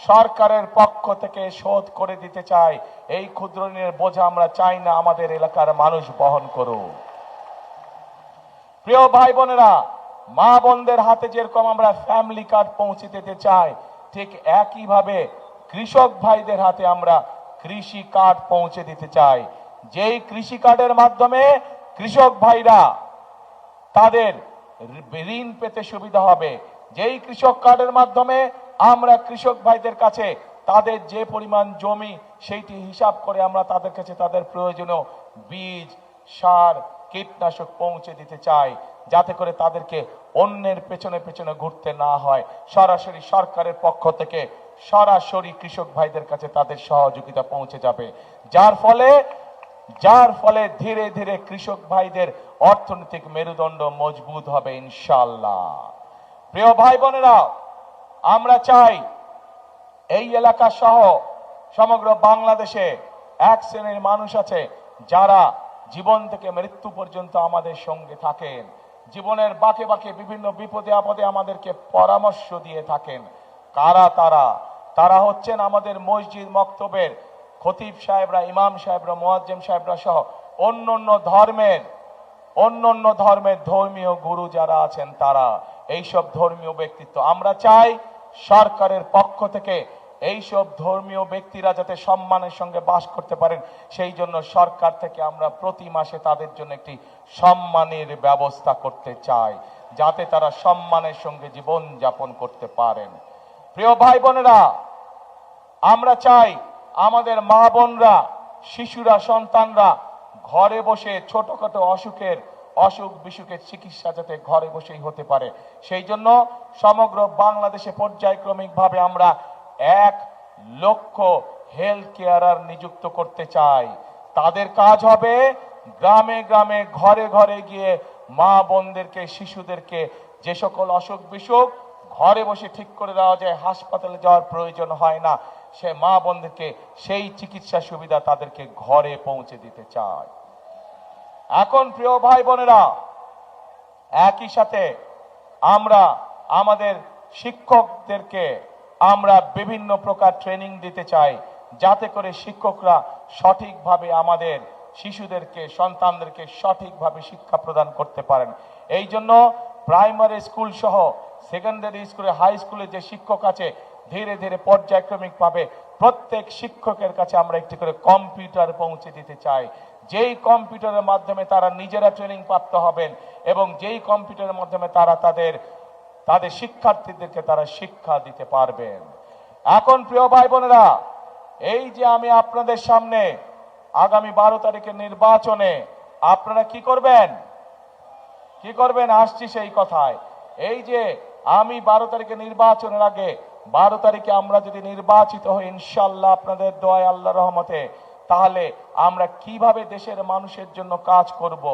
সরকারের পক্ষ থেকে শোধ করে দিতে চাই। এই ক্ষুদ্র ঋণের বোঝা আমরা চাই না আমাদের এলাকার মানুষ বহন করুক। প্রিয় ভাই বোনেরা, মা বোনদের হাতে যেরকম আমরা ফ্যামিলি কার্ড পৌঁছে দিতে চাই, ঠিক একইভাবে কৃষক ভাইদের হাতে আমরা কৃষি কার্ড পৌঁছে দিতে চাই, যেই কৃষি কার্ডের মাধ্যমে কৃষক ভাইরা তাদের ঋণ পেতে সুবিধা হবে, যেই কৃষক কার্ডের মাধ্যমে আমরা কৃষক ভাইদের কাছে তাদের যে পরিমাণ জমি সেইটি হিসাব করে আমরা তাদের কাছে তাদের প্রয়োজনীয় বীজ, সার, কীটনাশক পৌঁছে দিতে চাই, যাতে করে তাদেরকে অন্যের পেছনে পেছনে ঘুরতে না হয়। সরাসরি সরকারের পক্ষ থেকে সরাসরি কৃষক ভাইদের কাছে তাদের সহযোগিতা পৌঁছে যাবে, যার ফলে ধীরে ধীরে কৃষক ভাইদের অর্থনৈতিক মেরুদণ্ড মজবুত হবে ইনশাআল্লাহ। প্রিয় ভাই বোনেরা, আমরা চাই এই এলাকা সহ সমগ্র বাংলাদেশে এক শ্রেণীর মানুষ আছে যারা জীবন থেকে মৃত্যু পর্যন্ত আমাদের সঙ্গে থাকেন, জীবনের বাঁকে বাঁকে বিভিন্ন বিপদে আপদে আমাদেরকে পরামর্শ দিয়ে থাকেন। কারা তারা? তারা হচ্ছেন আমাদের মসজিদ মক্তবের খতিব সাহেবরা, ইমাম সাহেবরা, মুয়াজ্জিম সাহেবরা সহ অন্য ধর্মের ধর্মীয় গুরু যারা আছেন তারা, এইসব ধর্মীয় ব্যক্তিত্ব। আমরা চাই সরকারের পক্ষ থেকে এইসব ধর্মীয় ব্যক্তিরা যাতে সম্মানের সঙ্গে বাস করতে পারেন, সেই জন্য সরকার থেকে আমরা প্রতি মাসে তাদের জন্য একটি সম্মানের ব্যবস্থা করতে চাই, যাতে তারা সম্মানের সঙ্গে জীবন যাপন করতে পারেন। প্রিয় ভাই বোনেরা, আমরা চাই আমাদের মা বোনরা, শিশুরা, সন্তানরা ঘরে বসে ছোটখাটো অসুখ বিসুখের চিকিৎসা যাতে ঘরে বসেই হতে পারে, সেই জন্য সমগ্র বাংলাদেশে পর্যায়ক্রমিকভাবে আমরা 1 লক্ষ হেলথ কেয়ারার নিযুক্ত করতে চাই। তাদের কাজ হবে গ্রামে গ্রামে ঘরে ঘরে গিয়ে মা বোনদেরকে, শিশুদেরকে যে সকল অসুখ বিসুখ ঘরে বসে ঠিক করে দেওয়া যায়, হাসপাতালে যাওয়ার প্রয়োজন হয় না, সে মা বোনদেরকে সেই চিকিৎসা সুবিধা তাদেরকে ঘরে পৌঁছে দিতে চায়। এখন প্রিয় ভাই বোনেরা, একই সাথে আমরা আমাদের শিক্ষকদেরকে আমরা বিভিন্ন প্রকার ট্রেনিং দিতে চাই, যাতে করে শিক্ষকরা সঠিকভাবে আমাদের শিশুদেরকে, সন্তানদেরকে সঠিকভাবে শিক্ষা প্রদান করতে পারেন। এই জন্য প্রাইমারি স্কুল সহ সেকেন্ডারি স্কুলে, হাই স্কুলে যে শিক্ষক আছে ধীরে ধীরে পর্যায়ক্রমিক ভাবে প্রত্যেক শিক্ষকের কাছে আমরা একটি করে কম্পিউটার পৌঁছে দিতে চাই, যেই কম্পিউটারের মাধ্যমে তারা নিজেরা ট্রেনিং প্রাপ্ত হবেন এবং যেই কম্পিউটারের মাধ্যমে তারা তাদের শিক্ষার্থীদেরকে তারা শিক্ষা দিতে পারবেন। এখন প্রিয় ভাই বোনেরা, এই যে আমি আপনাদের সামনে আগামী 12 তারিখের নির্বাচনে আপনারা কি করবেন আসছি সেই কথায়। এই যে আমি 12 তারিখে নির্বাচনের আগে 12 তারিখে আমরা যদি নির্বাচিত হই ইনশাআল্লাহ আপনাদের দোয়ায় আল্লাহর রহমতে, তাহলে আমরা কিভাবে দেশের মানুষের জন্য কাজ করব,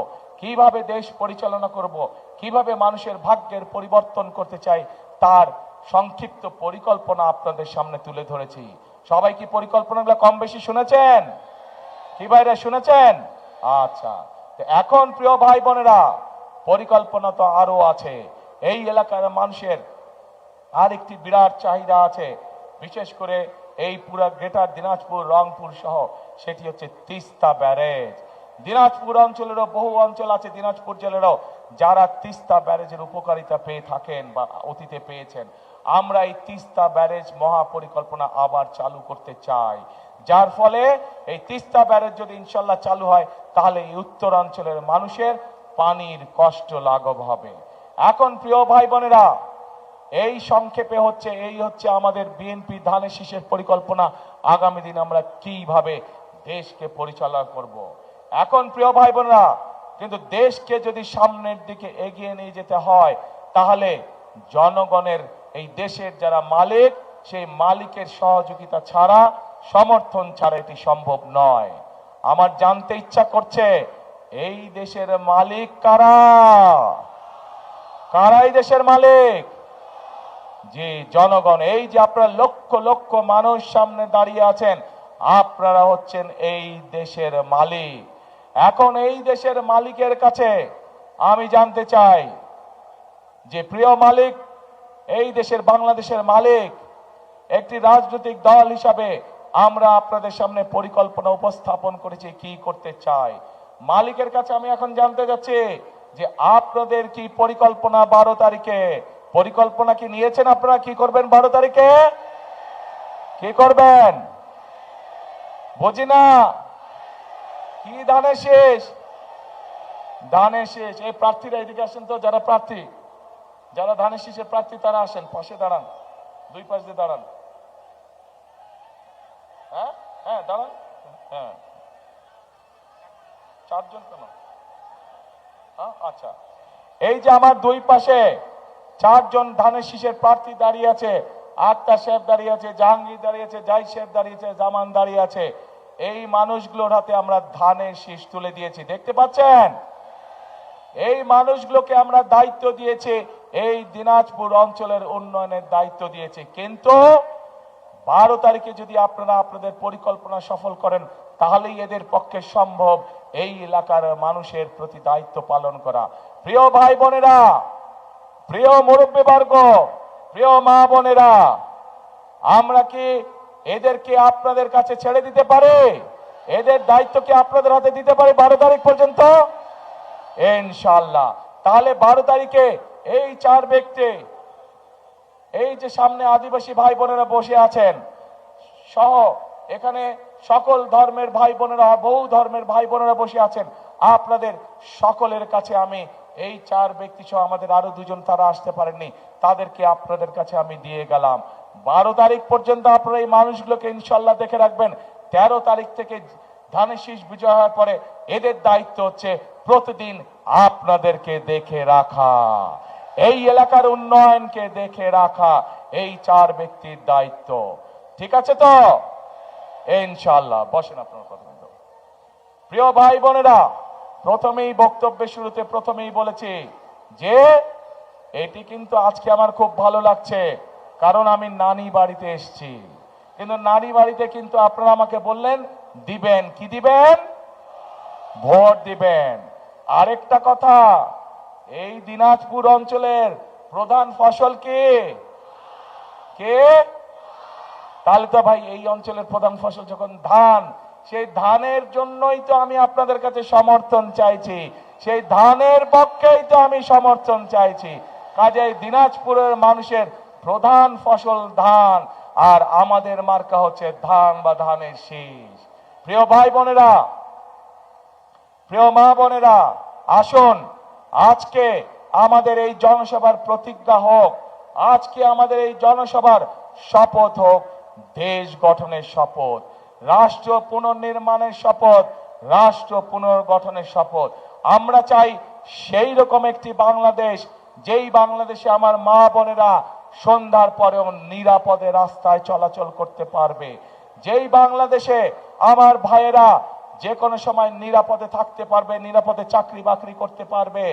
কিভাবে দেশ পরিচালনা করব, কিভাবে মানুষের ভাগ্যের পরিবর্তন করতে চাই তার সংক্ষিপ্ত পরিকল্পনা আপনাদের সামনে তুলে ধরেছি। সবাই কি পরিকল্পনাগুলো কম বেশি শুনেছেন? কি ভাইরা শুনেছেন? আচ্ছা, এখন প্রিয় ভাই বোনেরা, পরিকল্পনা তো আরো আছে। এই এলাকার মানুষের আরেকটি বিরাট চাহিদা আছে, বিশেষ করে এই পুরা গ্রেটার দিনাজপুর, রংপুর সহ, সেটি হচ্ছে তিস্তা ব্যারেজ। দিনাজপুর অঞ্চলেরও বহু অঞ্চল আছে, দিনাজপুর জেলারও, যারা তিস্তা ব্যারেজের উপকারিতা পেয়ে থাকেন বা অতীতে পেয়েছেন। আমরা এই তিস্তা ব্যারেজ মহাপরিকল্পনা আবার চালু করতে চাই, যার ফলে এই তিস্তা ব্যারেজ যদি ইনশাল্লাহ চালু হয় তাহলে এই উত্তরাঞ্চলের মানুষের পানির কষ্ট লাঘব হবে। এখন প্রিয় ভাই বোনেরা, এই সংক্ষেপে এই হচ্ছে আমাদের বিএনপি ধানের শীষের পরিকল্পনা, আগামী দিন আমরা কিভাবে দেশকে পরিচালনা করব। এখন প্রিয় ভাই বোনেরা, কিন্তু দেশকে যদি সামনের দিকে এগিয়ে নিয়ে যেতে হয় তাহলে জনগণের, এই দেশের যারা মালিক, সেই মালিকের সহযোগিতা ছাড়া, সমর্থন ছাড়া এটি সম্ভব নয়। আমার জানতে ইচ্ছা করছে এই দেশের মালিক কারা? এই দেশের মালিক? যে জনগণ। এই যে আপনারা লক্ষ লক্ষ মানুষ সামনে দাঁড়িয়ে আছেন, আপনারা হচ্ছেন এই দেশের মালিক। এখন এই দেশের মালিকের কাছে আমি জানতে চাই যে প্রিয় মালিক, এই দেশের বাংলাদেশের মালিক, একটি রাজনৈতিক দল হিসাবে আমরা আপনাদের সামনে পরিকল্পনা উপস্থাপন করেছি কি করতে চাই। মালিকের কাছে আমি এখন জানতে যাচ্ছি যে আপনাদের কি পরিকল্পনা 12 তারিখে? পরিকল্পনা কি নিয়েছেন? আপনারা কি করবেন 12 তারিখে? কি করবেন বুঝি না। কি ধানের শেষ? ধানের শেষ। এই প্রার্থীরা এদিকে আসেন তো, যারা প্রার্থী, যারা ধানের শীষের প্রার্থী তারা আসেন, পাশে দাঁড়ান, দুই পাশ দিয়ে দাঁড়ান। হ্যাঁ হ্যাঁ দাঁড়ান। হ্যাঁ, 4 জন কেন? আচ্ছা, এই যে আমার দুই পাশে 4 জন ধানের শীষের প্রার্থী দাঁড়িয়ে আছে, আক্তার সাহেব দাঁড়িয়ে আছে, জাহাঙ্গীর দাঁড়িয়ে আছে, জাহিদ সাহেব দাঁড়িয়ে আছে, জামান দাঁড়িয়ে আছে। এই মানুষগুলোর হাতে আমরা ধানের শীষ তুলে দিয়েছি, দেখতে পাচ্ছেন? এই মানুষগুলোকে আমরা দায়িত্ব দিয়েছি, এই দিনাজপুর অঞ্চলের উন্নয়নের দায়িত্ব দিয়েছি। কিন্তু 12 তারিখে যদি আপনারা আপনাদের পরিকল্পনা সফল করেন তাহলেই এদের পক্ষে সম্ভব এই এলাকার মানুষের প্রতি দায়িত্ব পালন করা। প্রিয় ভাই বোনেরা, প্রিয় মুরব্বীবর্গ, প্রিয় মা বোনেরা, আমরা কি এদেরকে আপনাদের কাছে ছেড়ে দিতে পারি? এদের দায়িত্ব কি আপনাদের হাতে দিতে পারি 12 তারিখ পর্যন্ত? ইনশাআল্লাহ। তাহলে 12 তারিখে এই 4 ব্যক্তি, এই যে সামনে আদিবাসী ভাই বোনেরা বসে আছেন সহ, এখানে সকল ধর্মের ভাই বোনেরা, বহু ধর্মের ভাই বোনেরা বসে আছেন, আপনাদের সকলের কাছে আমি এই 4 ব্যক্তি সহ আমাদের আরো 2 জন তারা আসতে পারেননি, তাদেরকে আপনাদের কাছে আমি দিয়ে গেলাম। 12 তারিখ পর্যন্ত আপনারা এই মানুষগুলোকে ইনশাল্লাহ দেখে রাখবেন। 13 তারিখ থেকে ধানের শীষ বিজয় হওয়ার পরে এদের দায়িত্ব হচ্ছে প্রতিদিন আপনাদেরকে দেখে রাখা, এই এলাকার উন্নয়নকে দেখে রাখা, এই 4 ব্যক্তির দায়িত্ব। ঠিক আছে তো? ইনশাআল্লাহ। বসেন আপনার কথা। প্রিয় ভাই বোনেরা, প্রথমেই বক্তব্যের শুরুতে প্রথমেই বলেছি যে এটি কিন্তু আজকে আমার খুব ভালো লাগছে, কারণ আমি নানি বাড়িতে এসেছি। কিন্তু নানি বাড়িতে কিন্তু আপনারা আমাকে বললেন দিবেন, কি দিবেন? ভোট দিবেন। আরেকটা কথা, এই দিনাজপুর অঞ্চলের প্রধান ফসল কি? কে? তাহলে তো ভাই এই অঞ্চলের প্রধান ফসল যখন ধান, সেই ধানের জন্যই তো আমি আপনাদের কাছে সমর্থন চাইছি। সেই ধানের পক্ষেই তো আমি সমর্থন চাইছি। কাজেই দিনাজপুরের মানুষের প্রধান ফসল ধান, আর আমাদের মার্কা হচ্ছে ধান বা ধানের শীষ। প্রিয় ভাই বোনেরা, প্রিয় মা বোনেরা, আসুন আজকে আমাদের এই জনসভার প্রতিজ্ঞা হোক, আজকে আমাদের এই জনসভার শপথ হোক দেশ গঠনের শপথ, রাষ্ট্র পুনর্নির্মাণের শপথ, রাষ্ট্র পুনর্গঠনের শপথ। আমরা চাই সেই রকম একটি বাংলাদেশ, যেই বাংলাদেশে আমার মা বোনেরা সন্ধ্যার পরেও নিরাপদে রাস্তায় চলাচল করতে পারবে, যেই বাংলাদেশে আমার ভাইয়েরা যে কোনো সময় নিরাপদে থাকতে পারবে, নিরাপদে চাকরি বাকরি করতে পারবে,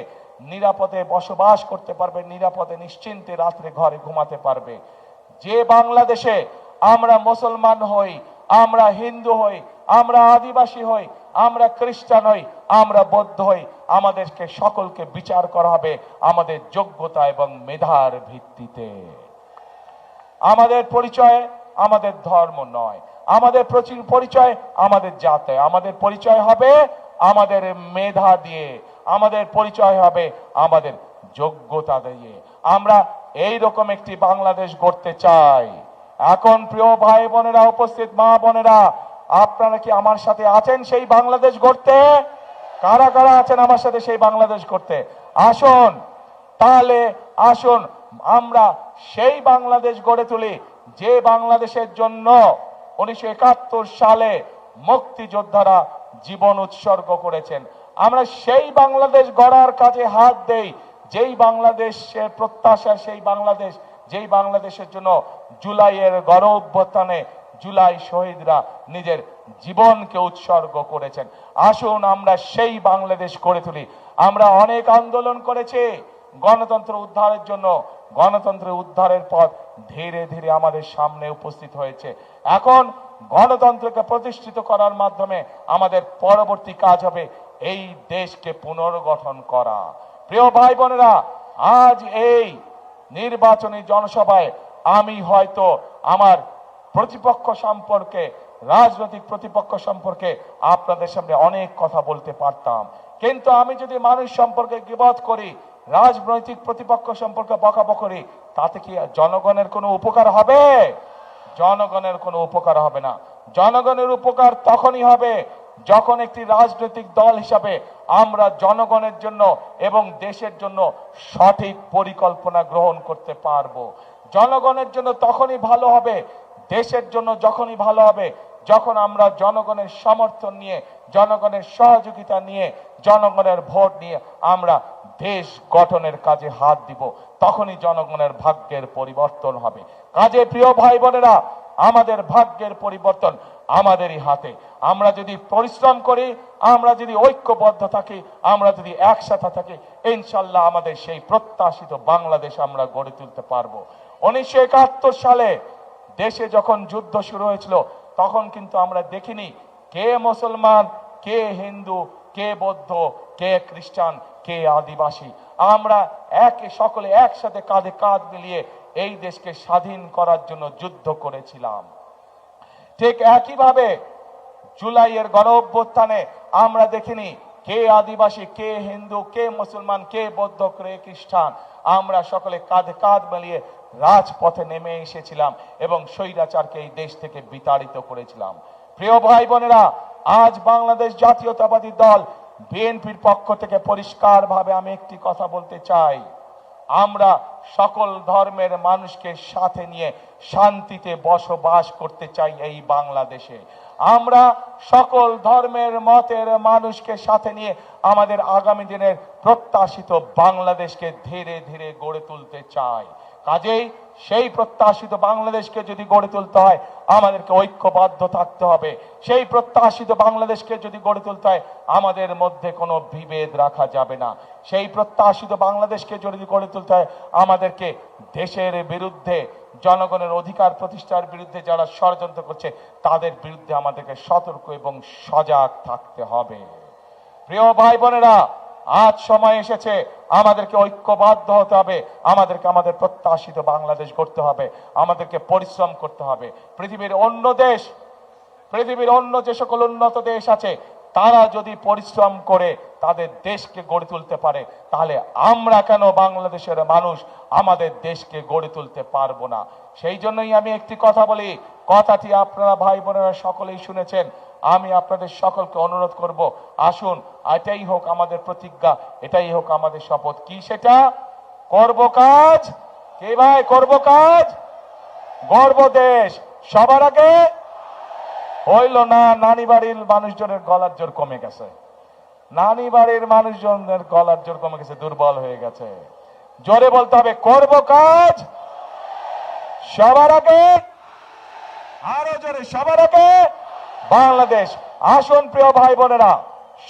নিরাপদে বসবাস করতে পারবে, নিরাপদে নিশ্চিন্তে রাত্রে ঘরে ঘুমাতে পারবে। যে বাংলাদেশে আমরা মুসলমান হই, আমরা হিন্দু হই, আমরা আদিবাসী হই, আমরা খ্রিস্টান হই, আমরা বৌদ্ধ হই, আমাদেরকে সকলকে বিচার করা হবে আমাদের যোগ্যতা এবং মেধার ভিত্তিতে। আমাদের পরিচয় আমাদের ধর্ম নয়, আমাদের পরিচয় আমাদের জাতে, আমাদের পরিচয় হবে আমাদের মেধা দিয়ে, আমাদের পরিচয় হবে আমাদের যোগ্যতা দিয়ে। আমরা এই রকম একটি বাংলাদেশ গড়তে চাই। এখন প্রিয় ভাই বোনেরা, উপস্থিত মা বোনেরা, আপনারা কি আমার সাথে আছেন সেই বাংলাদেশ গড়তে? কারা কারা আছেন আমার সাথে সেই বাংলাদেশ গড়তে? আসুন তাহলে, আসুন আমরা সেই বাংলাদেশ গড়ে তুলি যে বাংলাদেশের জন্য 1971 সালে মুক্তিযোদ্ধারা জীবন উৎসর্গ করেছেন। আমরা সেই বাংলাদেশ গড়ার কাজে হাত দেই, যেই বাংলাদেশের প্রত্যাশা, সেই বাংলাদেশ, যেই বাংলাদেশের জন্য জুলাইয়ের গণ অভ্যুত্থানে জুলাই শহীদরা নিজের জীবনকে উৎসর্গ করেছেন। আসুন আমরা সেই বাংলাদেশ গড়ে তুলি। আমরা অনেক আন্দোলন করেছি গণতন্ত্র উদ্ধারের জন্য, গণতন্ত্রের উদ্ধারের পথ ধীরে ধীরে আমাদের সামনে উপস্থিত হয়েছে। এখন গণতন্ত্রকে প্রতিষ্ঠিত করার মাধ্যমে আমাদের পরবর্তী কাজ হবে এই দেশকে পুনর্গঠন করা। প্রিয় ভাই বোনেরা, আজ এই নির্বাচনী জনসভায় আমি হয়তো আমার প্রতিপক্ষ সম্পর্কে, রাজনৈতিক প্রতিপক্ষ সম্পর্কে আপনাদের সামনে অনেক কথা বলতে পারতাম, কিন্তু আমি যদি মানুষ সম্পর্কে গীবত করি, রাজনৈতিক প্রতিপক্ষ সম্পর্কে বকাবকি করি, তাতে কি জনগণের কোনো উপকার হবে? জনগণের কোনো উপকার হবে না। জনগণের উপকার তখনই হবে যখন একটি রাজনৈতিক দল হিসাবে আমরা জনগণের জন্য এবং দেশের জন্য সঠিক পরিকল্পনা গ্রহণ করতে পারবো। জনগণের জন্য তখনই ভালো হবে, দেশের জন্য যখনই ভালো হবে যখন আমরা জনগণের সমর্থন নিয়ে, জনগণের সহযোগিতা নিয়ে, জনগণের ভোট নিয়ে আমরা দেশ গঠনের কাজে হাত দিব, তখনই জনগণের ভাগ্যের পরিবর্তন হবে। কাজে প্রিয় ভাই বোনেরা, আমাদের ভাগ্যের পরিবর্তন আমাদেরই হাতে। আমরা যদি পরিশ্রম করি, আমরা যদি ঐক্যবদ্ধ থাকি, আমরা যদি একসাথে থাকি, ইনশাল্লাহ আমাদের সেই প্রত্যাশিত বাংলাদেশ আমরা গড়ে তুলতে পারবো। 1971 সালে দেশে যখন যুদ্ধ শুরু হয়েছিল, তখন কিন্তু আমরা দেখিনি কে মুসলমান, কে হিন্দু, কে বৌদ্ধ, কে খ্রিস্টান, কে আদিবাসী। আমরা সকলে একসাথে কাঁধে কাঁধ মিলিয়ে এই দেশকে স্বাধীন করার জন্য যুদ্ধ করেছিলাম। ঠিক একইভাবে জুলাইয়ের গণ অভ্যুত্থানে আমরা দেখিনি কে আদিবাসী, কে হিন্দু, কে মুসলমান, কে বৌদ্ধ, কে খ্রিস্টান। আমরা সকলে কাঁধে কাঁধ মিলিয়ে রাজপথে নেমে এসেছিলাম এবং স্বৈরাচারকে এই দেশ থেকে বিতাড়িত করেছিলাম। প্রিয় ভাই বোনেরা, আজ বাংলাদেশ জাতীয়তাবাদী দল বিএনপির পক্ষ থেকে পরিষ্কারভাবে আমি একটি কথা বলতে চাই, আমরা সকল ধর্মের মানুষকে সাথে নিয়ে শান্তিতে বসবাস করতে চাই এই বাংলাদেশে। আমরা সকল ধর্মের মতের মানুষকে সাথে নিয়ে আমাদের আগামী দিনের প্রত্যাশিত বাংলাদেশকে ধীরে ধীরে গড়ে তুলতে চাই। কাজেই সেই প্রত্যাশিত বাংলাদেশকে যদি গড়ে তুলতে হয়, আমাদেরকে ঐক্যবদ্ধ থাকতে হবে। সেই প্রত্যাশিত বাংলাদেশকে যদি গড়ে তুলতে হয়, আমাদের মধ্যে কোনো বিভেদ রাখা যাবে না। সেই প্রত্যাশিত বাংলাদেশকে যদি গড়ে তুলতে হয়, আমাদেরকে দেশের বিরুদ্ধে, জনগণের অধিকার প্রতিষ্ঠার বিরুদ্ধে যারা ষড়যন্ত্র করছে, তাদের বিরুদ্ধে আমাদেরকে সতর্ক এবং সজাগ থাকতে হবে। প্রিয় ভাই বোনেরা, আজ সময় এসেছে আমাদেরকে ঐক্যবদ্ধ হতে হবে, আমাদেরকে আমাদের প্রত্যাশিত বাংলাদেশ গড়তে হবে, আমাদেরকে পরিশ্রম করতে হবে। পৃথিবীর অন্য যে সকল উন্নত দেশ আছে, তারা যদি পরিশ্রম করে তাদের দেশকে গড়ে তুলতে পারে, তাহলে আমরা কেন বাংলাদেশের মানুষ আমাদের দেশকে গড়ে তুলতে পারবো না? সেই জন্যই আমি একটি কথা বলি, কথাটি আপনারা ভাই বোনেরা সকলেই শুনেছেন। আমি আপনাদের সকলকে অনুরোধ করব, আসুন এটাই হোক আমাদের প্রতিজ্ঞা, এটাই হোক আমাদের শপথ। কি সেটা? করব কাজ, কে ভাই করব কাজ, গর্ব দেশ। সবার আগে হইল না, নানি বাড়ির মানুষজনের গলার জোর কমে গেছে, নানি বাড়ির মানুষজনের গলার জোর কমে গেছে, দুর্বল হয়ে গেছে। জোরে বলতে হবে, করব কাজ সবার আগে, আরো জোরে, সবার আগে বাংলাদেশ। আসুন প্রিয় ভাই বোনেরা,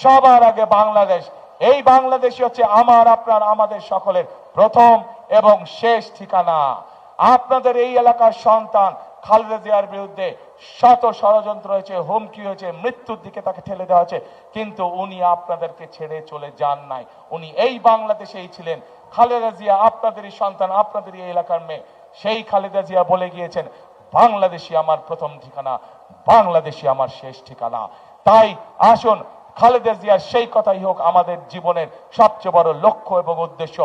সবার আগে বাংলাদেশ। এই বাংলাদেশই হচ্ছে আমার, আপনার, আমাদের সকলের প্রথম এবং শেষ ঠিকানা। আপনাদের এই এলাকার সন্তান খালেদা জিয়ার বিরুদ্ধে শত ষড়যন্ত্র হয়েছে, হুমকি হয়েছে, মৃত্যুর দিকে তাকে ঠেলে দেওয়া হয়েছে, কিন্তু উনি আপনাদেরকে ছেড়ে চলে যান নাই। উনি এই বাংলাদেশেই ছিলেন। খালেদা জিয়া আপনাদেরই সন্তান, আপনাদেরই এই এলাকার মেয়ে। সেই খালেদা জিয়া বলে গিয়েছেন, বাংলাদেশই আমার প্রথম ঠিকানা, বাংলাদেশই আমার শেষ ঠিকানা। তাই আসুন খালেদা জিয়ার সেই কথাই হোক আমাদের জীবনের সবচেয়ে বড় লক্ষ্য এবং উদ্দেশ্য।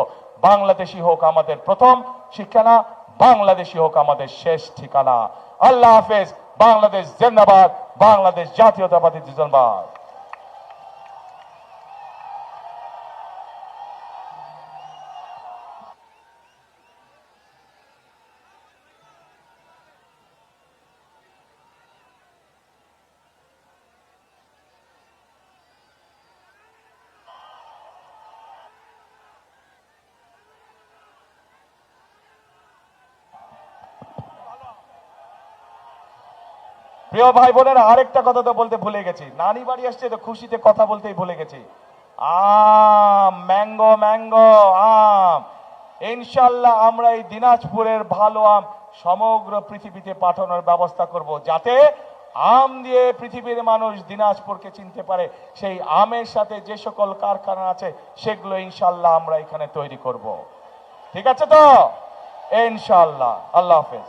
বাংলাদেশই হোক আমাদের প্রথম ঠিকানা, বাংলাদেশই হোক আমাদের শেষ ঠিকানা। আল্লাহ হাফেজ। বাংলাদেশ জিন্দাবাদ, বাংলাদেশ জাতীয়তাবাদী জিন্দাবাদ। প্রিয় ভাই বোনেরা, আরেকটা কথা তো বলতে ভুলে গেছি, নানি বাড়ি আসছে তো খুশিতে কথা বলতেই ভুলে গেছি। আম, ম্যাঙ্গো ম্যাঙ্গো আম। ইনশাল্লাহ আমরা এই দিনাজপুরের ভালো আম সমগ্র পৃথিবীতে পাঠানোর ব্যবস্থা করব, যাতে আম দিয়ে পৃথিবীর মানুষ দিনাজপুরকে চিনতে পারে। সেই আমের সাথে যে সকল কারখানা আছে সেগুলো ইনশাল্লাহ আমরা এখানে তৈরি করব। ঠিক আছে তো? ইনশাল্লাহ। আল্লাহ হাফেজ।